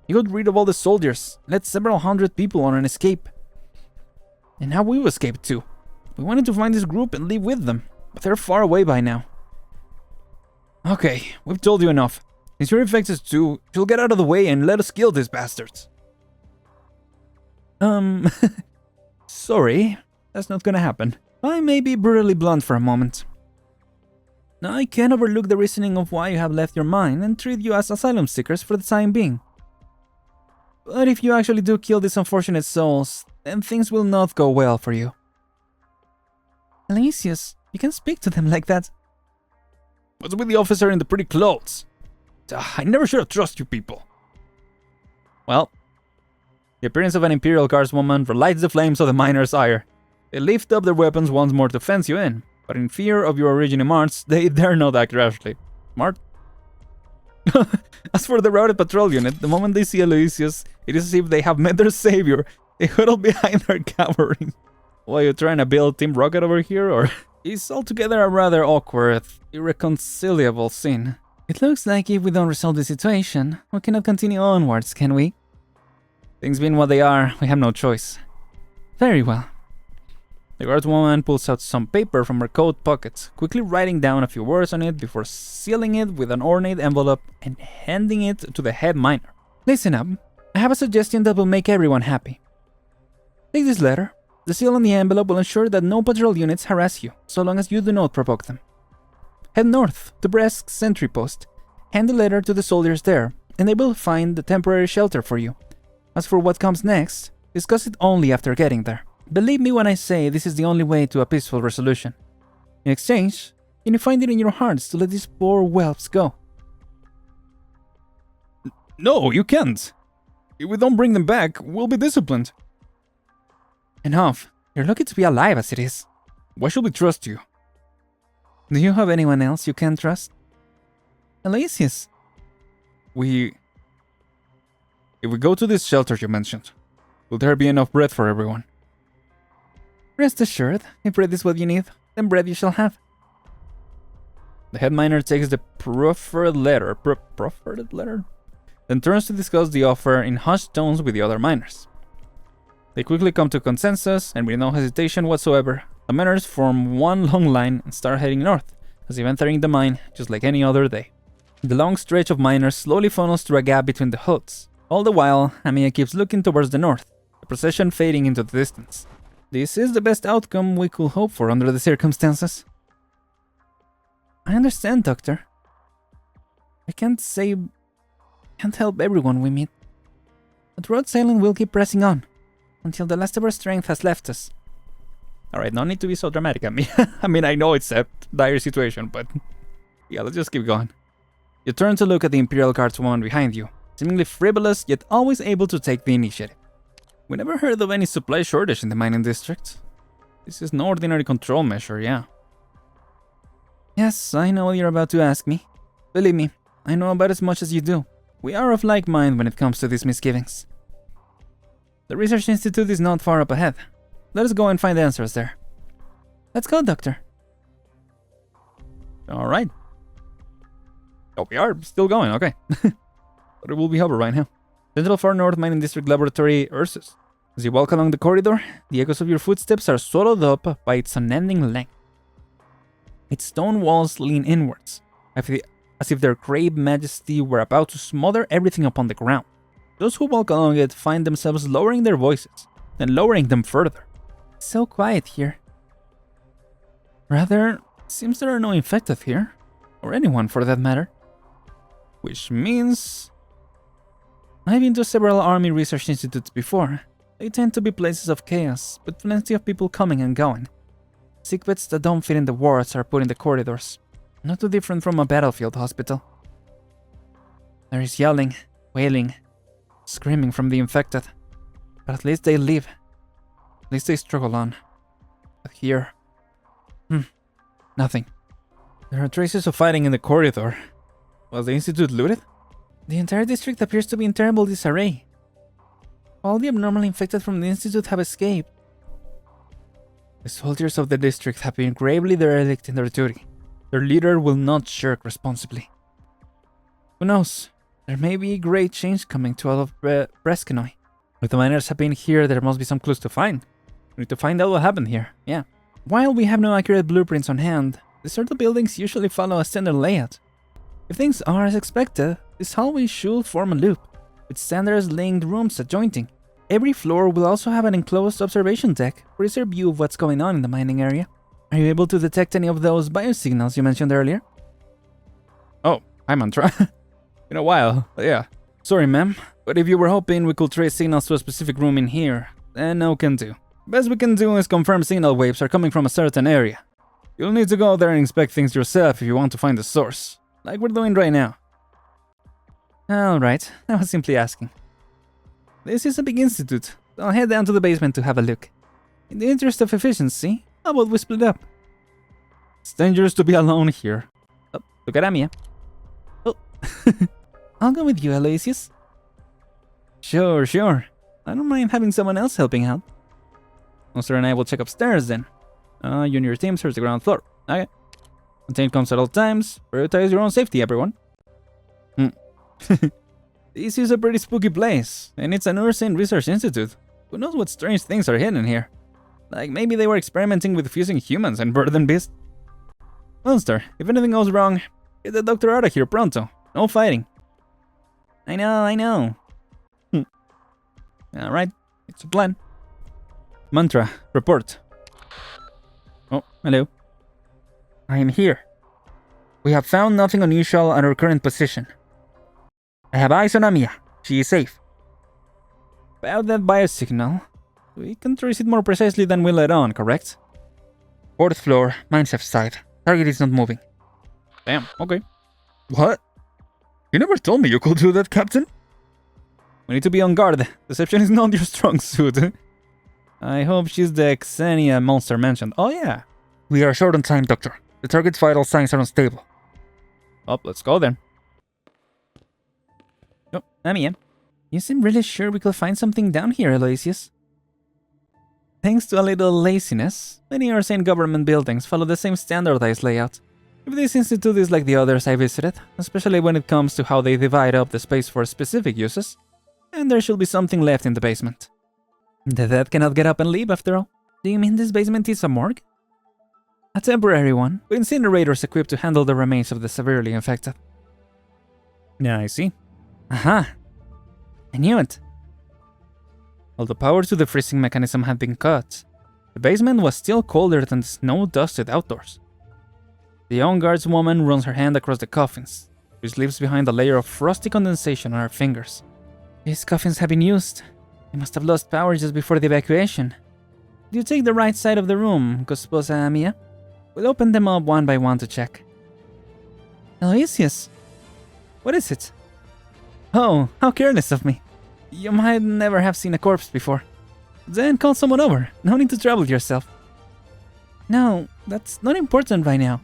He got rid of all the soldiers, led several hundred people on an escape. And now we've escaped too. We wanted to find this group and leave with them, but they're far away by now. Okay, we've told you enough. Since you're infected too, you'll get out of the way and let us kill these bastards. Sorry, that's not gonna happen. I may be brutally blunt for a moment. I can't overlook the reasoning of why you have left your mine and treat you as asylum seekers for the time being. But if you actually do kill these unfortunate souls, then things will not go well for you. Aloysius, you can speak to them like that. What's with the officer in the pretty clothes? I never should have trusted you people. Well, the appearance of an Imperial Guardswoman relights the flames of the miners' ire. They lift up their weapons once more to fence you in, but in fear of your original march, they dare not act rashly. Smart? As for the routed patrol unit, the moment they see Aloysius, it is as if they have met their savior. They huddle behind their cowering. Why, you trying to build Team Rocket over here, or? It's altogether a rather awkward, irreconcilable scene. It looks like if we don't resolve the situation, we cannot continue onwards, can we? Things being what they are, we have no choice. Very well. The guardswoman pulls out some paper from her coat pocket, quickly writing down a few words on it before sealing it with an ornate envelope and handing it to the head miner. Listen up. I have a suggestion that will make everyone happy. Take this letter. The seal on the envelope will ensure that no patrol units harass you, so long as you do not provoke them. Head north to Bresk's sentry post. Hand the letter to the soldiers there, and they will find a temporary shelter for you. As for what comes next, discuss it only after getting there. Believe me when I say this is the only way to a peaceful resolution. In exchange, can you find it in your hearts to let these poor whelps go? No, you can't. If we don't bring them back, we'll be disciplined. Enough. You're lucky to be alive as it is. Why should we trust you? Do you have anyone else you can trust? Aloysius. If we go to this shelter you mentioned, will there be enough bread for everyone? Rest assured, if bread is what you need, then bread you shall have. The head miner takes the proffered letter, then turns to discuss the offer in hushed tones with the other miners. They quickly come to consensus, and with no hesitation whatsoever, the miners form one long line and start heading north, as if entering the mine just like any other day. The long stretch of miners slowly funnels through a gap between the huts. All the while, Amiya keeps looking towards the north, the procession fading into the distance. This is the best outcome we could hope for under the circumstances. I understand, Doctor. I can't help everyone we meet. But road sailing will keep pressing on, until the last of our strength has left us. Alright, no need to be so dramatic, I mean, I know it's a dire situation, but yeah, let's just keep going. You turn to look at the Imperial Guards woman behind you, seemingly frivolous, yet always able to take the initiative. We never heard of any supply shortage in the mining district. This is no ordinary control measure, yeah. Yes, I know what you're about to ask me. Believe me, I know about as much as you do. We are of like mind when it comes to these misgivings. The research institute is not far up ahead. Let us go and find answers there. Let's go, Doctor. Alright. Oh, we are still going, okay. But it will be over right now. Central Far North Mining District Laboratory, Ursus. As you walk along the corridor, the echoes of your footsteps are swallowed up by its unending length. Its stone walls lean inwards, as if their grave majesty were about to smother everything upon the ground. Those who walk along it find themselves lowering their voices, then lowering them further. It's so quiet here. Rather, seems there are no infected here, or anyone for that matter. Which means... I've been to several army research institutes before. They tend to be places of chaos, with plenty of people coming and going. Sickbeds that don't fit in the wards are put in the corridors. Not too different from a battlefield hospital. There is yelling, wailing, screaming from the infected. But at least they live. At least they struggle on. But here... nothing. There are traces of fighting in the corridor. Was the institute looted? The entire district appears to be in terrible disarray. All the abnormally infected from the institute have escaped. The soldiers of the district have been gravely derelict in their duty. Their leader will not shirk responsibly. Who knows? There may be great change coming to all of Breskenoy. If the miners have been here, there must be some clues to find. We need to find out what happened here, yeah. While we have no accurate blueprints on hand, the sort of buildings usually follow a standard layout. If things are as expected, this hallway should form a loop, with standard linked rooms adjoining. Every floor will also have an enclosed observation deck for easier view of what's going on in the mining area. Are you able to detect any of those biosignals you mentioned earlier? Oh, I'm on track. Been a while, but yeah. Sorry, ma'am, but if you were hoping we could trace signals to a specific room in here, then no can do. Best we can do is confirm signal waves are coming from a certain area. You'll need to go there and inspect things yourself if you want to find the source, like we're doing right now. Alright, I was simply asking. This is a big institute, so I'll head down to the basement to have a look. In the interest of efficiency, how about we split up? It's dangerous to be alone here. Oh, look at Amiya. Oh, I'll go with you, Aloysius. Sure. I don't mind having someone else helping out. Monster and I will check upstairs then. You and your team search the ground floor. Okay. Contain comms at all times. Prioritize your own safety, everyone. This is a pretty spooky place, and it's an Ursan Research Institute. Who knows what strange things are hidden here? Like maybe they were experimenting with fusing humans and bird and beast. Monster, if anything goes wrong, get the doctor out of here pronto. No fighting. I know. Alright, it's a plan. Mantra, report. Oh, hello. I am here. We have found nothing unusual at our current position. I have eyes on Amiya. She is safe. About that biosignal, we can trace it more precisely than we let on, correct? 4th floor, mineshaft side. Target is not moving. Damn, okay. What? You never told me you could do that, Captain? We need to be on guard. Deception is not your strong suit. I hope she's the Xenia monster mentioned. Oh yeah. We are short on time, Doctor. The target's vital signs are unstable. Oh, let's go then. Oh, Amiya. You seem really sure we could find something down here, Aloysius. Thanks to a little laziness, many Arsane government buildings follow the same standardized layout. If this institute is like the others I visited, especially when it comes to how they divide up the space for specific uses, then there should be something left in the basement. The dead cannot get up and leave after all. Do you mean this basement is a morgue? A temporary one, with incinerators equipped to handle the remains of the severely infected. Yeah, I see. Aha! I knew it. While the power to the freezing mechanism had been cut, the basement was still colder than the snow-dusted outdoors. The young guardswoman runs her hand across the coffins, which leaves behind a layer of frosty condensation on her fingers. These coffins have been used. They must have lost power just before the evacuation. Do you take the right side of the room, Gosposa Amiya? We'll open them up one by one to check. Aloysius! What is it? Oh, how careless of me. You might never have seen a corpse before. Then call someone over. No need to trouble yourself. No, that's not important right now.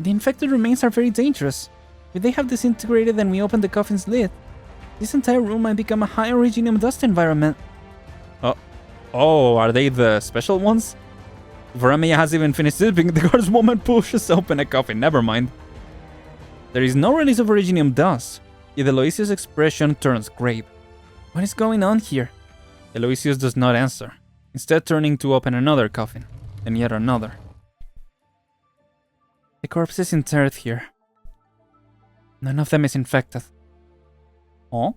The infected remains are very dangerous. If they have disintegrated and we open the coffin's lid, this entire room might become a high originium dust environment. Oh, are they the special ones? Before Amiya has even finished sipping, the guardswoman pushes open a coffin. Never mind. There is no release of originium dust, yet Aloysius' expression turns grave. What is going on here? Aloysius does not answer, instead turning to open another coffin, then yet another. The corpses interred here. None of them is infected. Oh?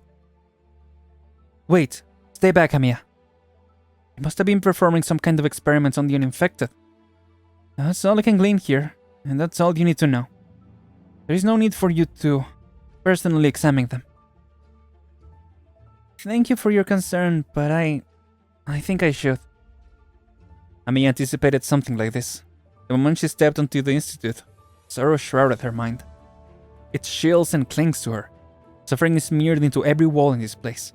Wait, stay back, Amiya. They must have been performing some kind of experiments on the uninfected. That's all I can glean here, and that's all you need to know. There is no need for you to personally examine them. Thank you for your concern, but I think I should. Amiya anticipated something like this. The moment she stepped onto the institute, sorrow shrouded her mind. It chills and clings to her. Suffering is smeared into every wall in this place.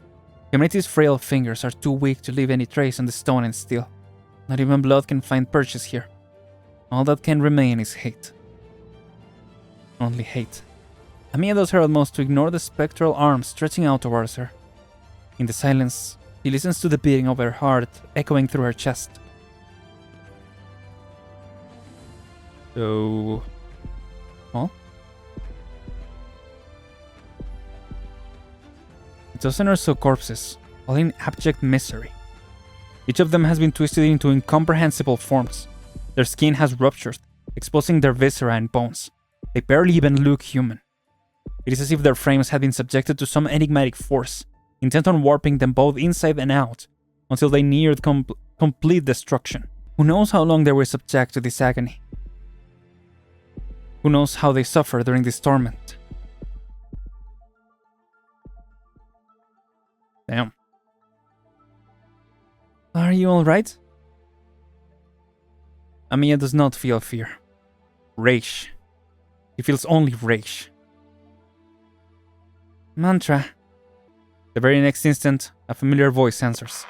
Humanity's frail fingers are too weak to leave any trace on the stone and steel. Not even blood can find purchase here. All that can remain is hate. Only hate. Amiya does her utmost to ignore the spectral arms stretching out towards her. In the silence, she listens to the beating of her heart echoing through her chest. So... Huh? A dozen or so corpses, all in abject misery. Each of them has been twisted into incomprehensible forms. Their skin has ruptured, exposing their viscera and bones. They barely even look human. It is as if their frames had been subjected to some enigmatic force, intent on warping them both inside and out, until they neared complete destruction. Who knows how long they were subject to this agony? Who knows how they suffer during this torment? Damn. Are you alright? Amiya does not feel fear. Rage. He feels only rage. Mantra. The very next instant, a familiar voice answers.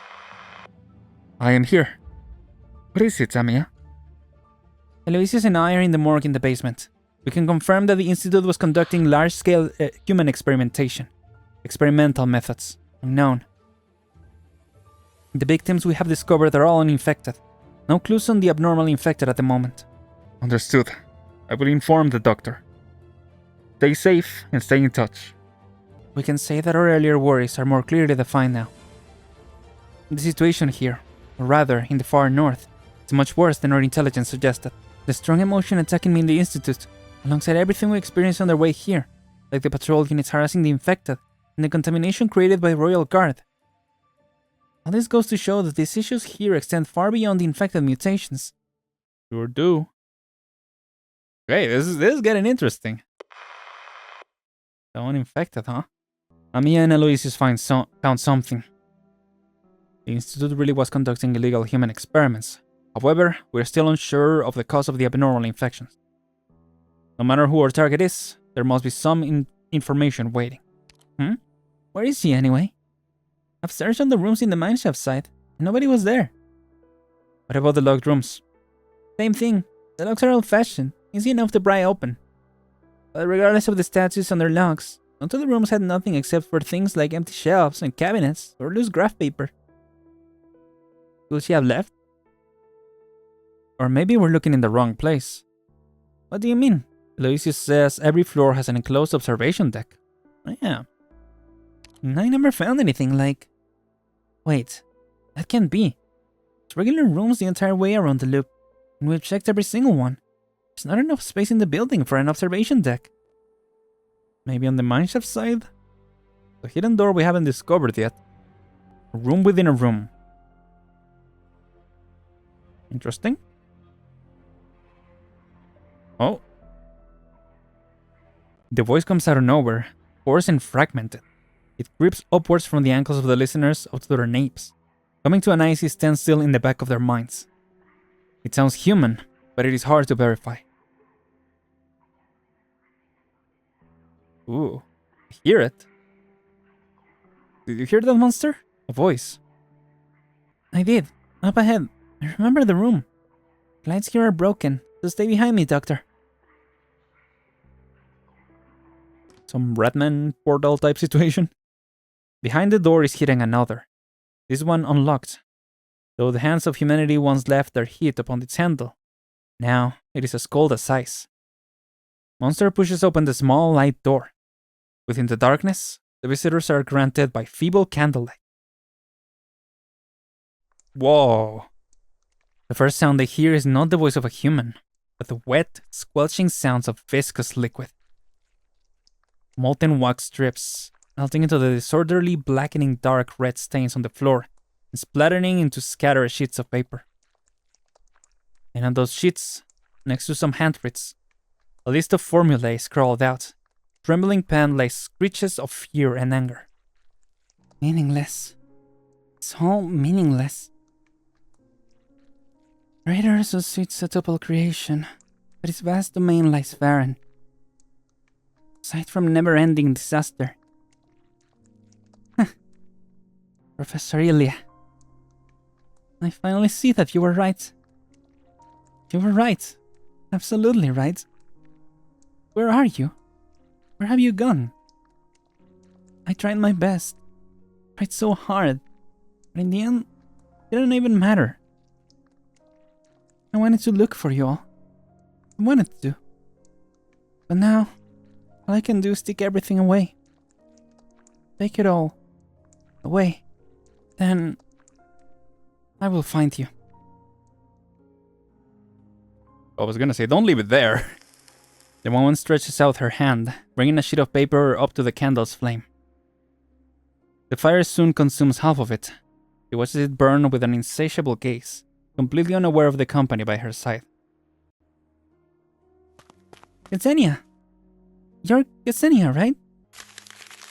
I am here. What is it, Amiya? Aloysius and I are in the morgue in the basement. We can confirm that the Institute was conducting large-scale human experimentation. Experimental methods. Unknown. The victims we have discovered are all uninfected. No clues on the abnormally infected at the moment. Understood. I will inform the doctor. Stay safe and stay in touch. We can say that our earlier worries are more clearly defined now. The situation here, or rather in the far north, is much worse than our intelligence suggested. The strong emotion attacking me in the Institute, alongside everything we experienced on their way here, like the patrol units harassing the infected, and the contamination created by Royal Guard. All this goes to show that these issues here extend far beyond the infected mutations. Sure do. Okay, this is getting interesting. Someone infected, huh? Amia and Aloysius found something. The Institute really was conducting illegal human experiments. However, we're still unsure of the cause of the abnormal infections. No matter who our target is, there must be some information waiting. Where is he anyway? I've searched on the rooms in the mineshaft side, and nobody was there. What about the locked rooms? Same thing. The locks are old-fashioned, easy enough to pry open. But regardless of the statues on their locks, none of the rooms had nothing except for things like empty shelves and cabinets or loose graph paper. Could she have left? Or maybe we're looking in the wrong place. What do you mean? Aloysius says every floor has an enclosed observation deck. Yeah. I never found anything like... Wait, that can't be. It's regular rooms the entire way around the loop, and we've checked every single one. There's not enough space in the building for an observation deck. Maybe on the mineshaft side? A hidden door we haven't discovered yet. A room within a room. Interesting. Oh. The voice comes out of nowhere, hoarse and fragmented. It creeps upwards from the ankles of the listeners up to their napes, coming to an icy standstill in the back of their minds. It sounds human, but it is hard to verify. Ooh, I hear it. Did you hear that, monster? A voice. I did. Up ahead. I remember the room. The lights here are broken, so stay behind me, Doctor. Some Redman portal type situation. Behind the door is hidden another. This one unlocked, though the hands of humanity once left their heat upon its handle. Now it is as cold as ice. Monster pushes open the small light door. Within the darkness, the visitors are granted by feeble candlelight. Whoa. The first sound they hear is not the voice of a human, but the wet, squelching sounds of viscous liquid. Molten wax drips, melting into the disorderly, blackening dark red stains on the floor and splattering into scattered sheets of paper. And on those sheets, next to some handprints, a list of formulae is scrawled out. Trembling pen lays screeches of fear and anger. Meaningless. It's all meaningless. Great Ursus suits a tuple creation, but its vast domain lies barren. Aside from never-ending disaster. Professor Ilya. I finally see that you were right. You were right. Absolutely right. Where are you? Where have you gone? I tried my best. Tried so hard. But in the end, it didn't even matter. I wanted to look for you all. I wanted to. But now, all I can do is take everything away. Take it all away. Then I will find you. I was gonna say, don't leave it there. The woman stretches out her hand, bringing a sheet of paper up to the candle's flame. The fire soon consumes half of it. She watches it burn with an insatiable gaze, completely unaware of the company by her side. Ksenia! You're Ksenia, right?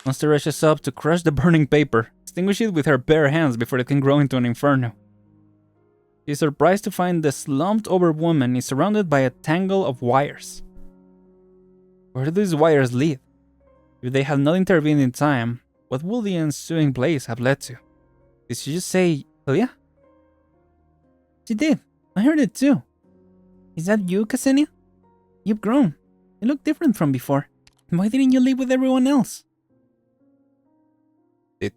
Monster rushes up to crush the burning paper, extinguish it with her bare hands before it can grow into an inferno. She is surprised to find the slumped-over woman is surrounded by a tangle of wires. Where do these wires lead? If they had not intervened in time, what would the ensuing blaze have led to? Did she just say, Ilya? She did. I heard it too. Is that you, Ksenia? You've grown. You look different from before. Why didn't you leave with everyone else? Did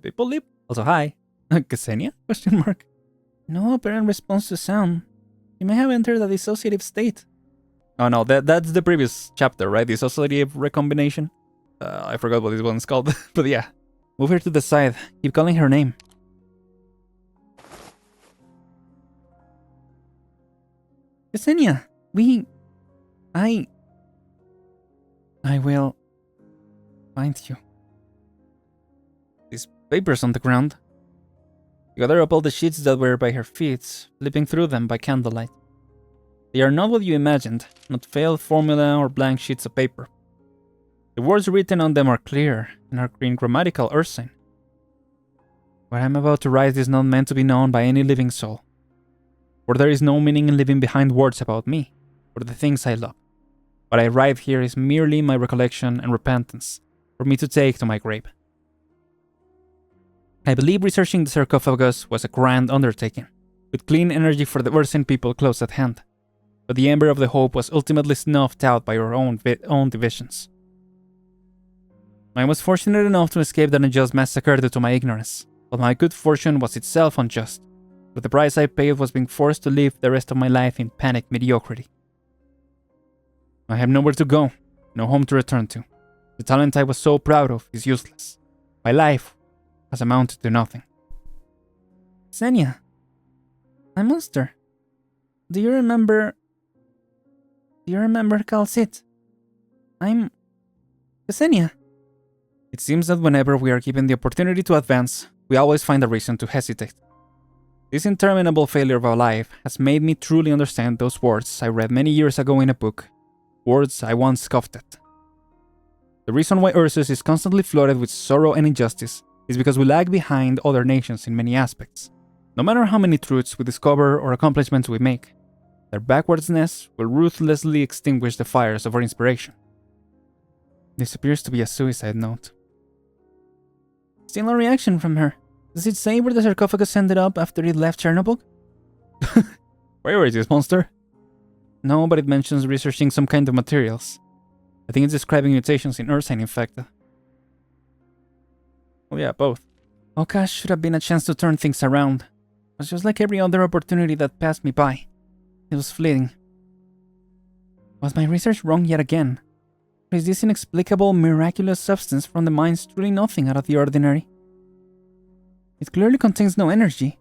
people leave? Also, hi. Ksenia? Question mark. No apparent response to sound. You may have entered a dissociative state. Oh no, that's the previous chapter, right? Dissociative recombination. I forgot what this one's called, but yeah. Move her to the side. Keep calling her name. Ksenia, I will find you. These papers on the ground. She gathered up all the sheets that were by her feet, flipping through them by candlelight. They are not what you imagined, not failed formula or blank sheets of paper. The words written on them are clear and are in grammatical Ursine. What I am about to write is not meant to be known by any living soul, for there is no meaning in leaving behind words about me or the things I love. What I write here is merely my recollection and repentance for me to take to my grave. I believe researching the sarcophagus was a grand undertaking, with clean energy for the Ursine people close at hand, but the ember of the hope was ultimately snuffed out by our own divisions. I was fortunate enough to escape that unjust massacre due to my ignorance, but my good fortune was itself unjust, for the price I paid was being forced to live the rest of my life in panicked mediocrity. I have nowhere to go, no home to return to. The talent I was so proud of is useless. My life has amounted to nothing. Xenia, my master, do you remember Calcit? I'm Xenia. It seems that whenever we are given the opportunity to advance, we always find a reason to hesitate. This interminable failure of our life has made me truly understand those words I read many years ago in a book, words I once scoffed at. The reason why Ursus is constantly flooded with sorrow and injustice is because we lag behind other nations in many aspects. No matter how many truths we discover or accomplishments we make, their backwardsness will ruthlessly extinguish the fires of our inspiration. This appears to be a suicide note. Still no reaction from her. Does it say where the sarcophagus ended up after it left Chernobyl? Where is this monster? No, but it mentions researching some kind of materials. I think it's describing mutations in Ursine, in fact. Oh yeah, both. Oka should have been a chance to turn things around. It was just like every other opportunity that passed me by. It was fleeting. Was my research wrong yet again? Or is this inexplicable, miraculous substance from the mines truly nothing out of the ordinary? It clearly contains no energy,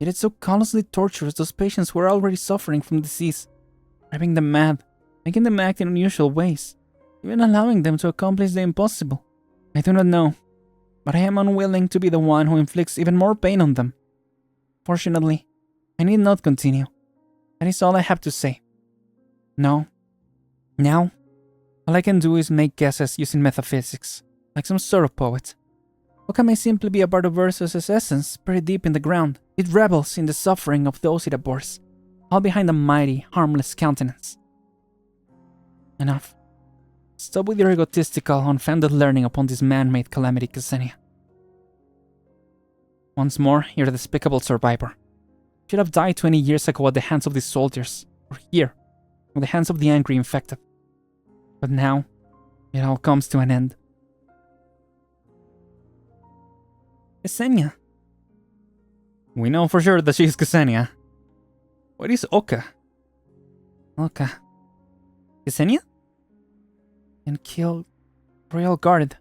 yet it so callously tortures those patients who are already suffering from disease, driving them mad, making them act in unusual ways, even allowing them to accomplish the impossible. I do not know, but I am unwilling to be the one who inflicts even more pain on them. Fortunately, I need not continue. That is all I have to say. No. Now, all I can do is make guesses using metaphysics, like some sort of poet. Oka may simply be a part of Ursus's essence, buried deep in the ground. It revels in the suffering of those it abhors, all behind a mighty, harmless countenance. Enough. Stop with your egotistical, unfounded learning upon this man-made calamity, Ksenia. Once more, you're a despicable survivor. You should have died 20 years ago at the hands of these soldiers, or here, at the hands of the angry infected. But now, it all comes to an end. Ksenia. We know for sure that she's Ksenia. What is Oka? Oka. Ksenia? And killed Royal Guard.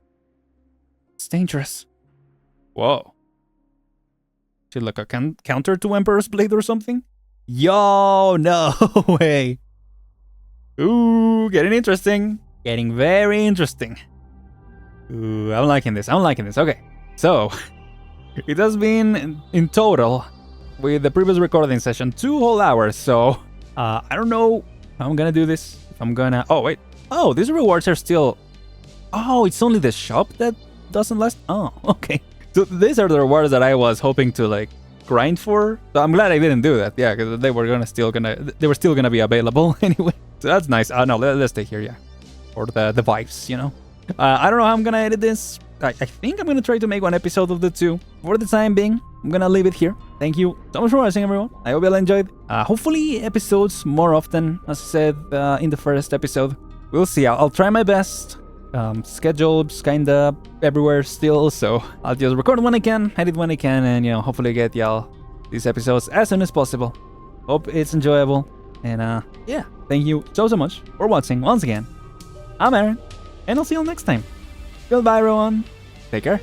It's dangerous. Whoa. She like a counter to Emperor's Blade or something? Yo, no way. Ooh, getting interesting. Getting very interesting. Ooh, I'm liking this. Okay, so it has been in total with the previous recording session 2 whole hours. So I don't know how I'm gonna do this. If I'm gonna. Oh wait. Oh, these rewards are still. Oh, it's only the shop that doesn't last. Oh, okay. So these are the rewards that I was hoping to like grind for. So I'm glad I didn't do that. Yeah, because they were still gonna be available anyway. So that's nice. No, let's stay here. Yeah, or the vibes, you know. I don't know how I'm gonna edit this. I think I'm gonna try to make one episode of the 2. For the time being, I'm gonna leave it here. Thank you so much for watching, everyone. I hope you all enjoyed. Hopefully episodes more often, as I said in the first episode. We'll see. I'll try my best. Schedule's kinda everywhere still, so I'll just record when I can, edit when I can, and you know, hopefully get y'all these episodes as soon as possible. Hope it's enjoyable, and yeah, thank you so much for watching once again. I'm Aren, and I'll see you all next time. Goodbye, everyone. Take care.